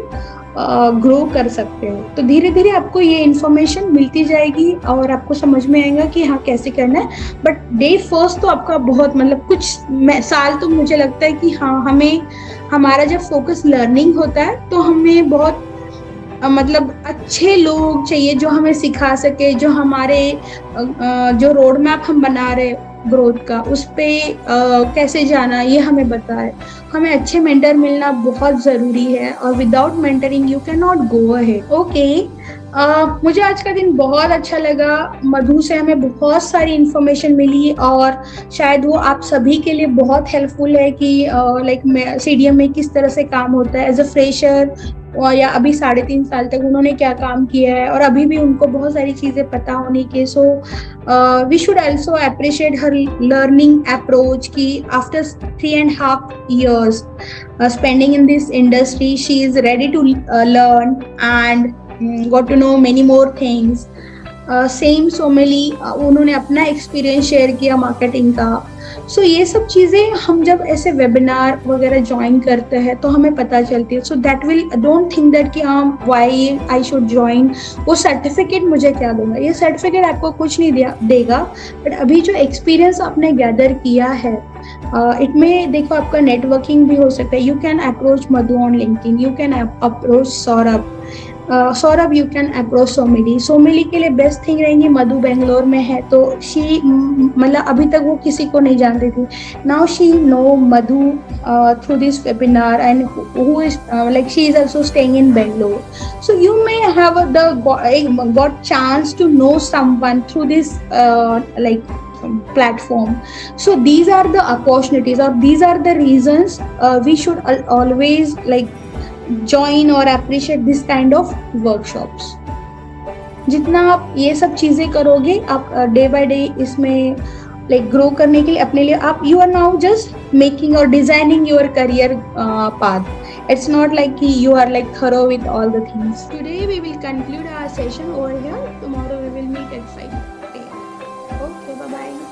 ग्रो कर सकते हो। तो धीरे धीरे आपको ये इन्फॉर्मेशन मिलती जाएगी और आपको समझ में आएगा कि हाँ कैसे करना है। बट डे फर्स्ट तो आपका बहुत मतलब कुछ साल तो मुझे लगता है कि हाँ हमें, हमारा जब फोकस लर्निंग होता है तो हमें बहुत मतलब अच्छे लोग चाहिए जो हमें सिखा सके, जो हमारे जो रोड मैप हम बना रहे ग्रोथ का, उस पे कैसे जाना ये हमें बताए। हमें अच्छे मेंटर मिलना बहुत जरूरी है, और without mentoring you can not go ahead. Okay, मुझे आज का दिन बहुत अच्छा लगा। मधु से हमें बहुत सारी इंफॉर्मेशन मिली, और शायद वो आप सभी के लिए बहुत हेल्पफुल है कि लाइक CDM में किस तरह से काम होता है एज अ फ्रेशर, या अभी 3.5 साल तक उन्होंने क्या काम किया है, और अभी भी उनको बहुत सारी चीजें पता होने के। So we should also appreciate her learning approach की after 3.5 years spending in this industry, she is ready to learn and got to know many more things. Same Somili उन्होंने अपना एक्सपीरियंस शेयर किया मार्केटिंग का. सो ये सब चीज़ें हम जब ऐसे वेबिनार वगैरह ज्वाइन करते हैं तो हमें पता चलती है. So that will don't think that कि हाँ वाई आई शुड ज्वाइन, वो सर्टिफिकेट मुझे क्या देगा. ये सर्टिफिकेट आपको कुछ नहीं देगा, बट अभी जो एक्सपीरियंस आपने गैदर किया है इट में देखो आपका नेटवर्किंग भी हो सकता है. You can approach Madhu on LinkedIn, you can approach Saurabh. Saurabh you can approach Somili. Somili के लिए बेस्ट थिंग रहेंगी मधु बेंगलोर में है तो शी मतलब अभी तक वो किसी को नहीं जानती थी. Now she know Madhu through this webinar and who is like she is also staying in Bangalore. So you may have got chance to know someone through this like platform. So these are the opportunities or these are the reasons we should always like join or appreciate this kind of workshops. जितना आप ये सब चीजें करोगे आप day by day इसमें like grow करने के लिए अपने लिए आप you are now just making और designing your career path. It's not like you are like thorough with all the things. Today we will conclude our session over here. Tomorrow we will meet at 5 p.m. Okay, bye bye.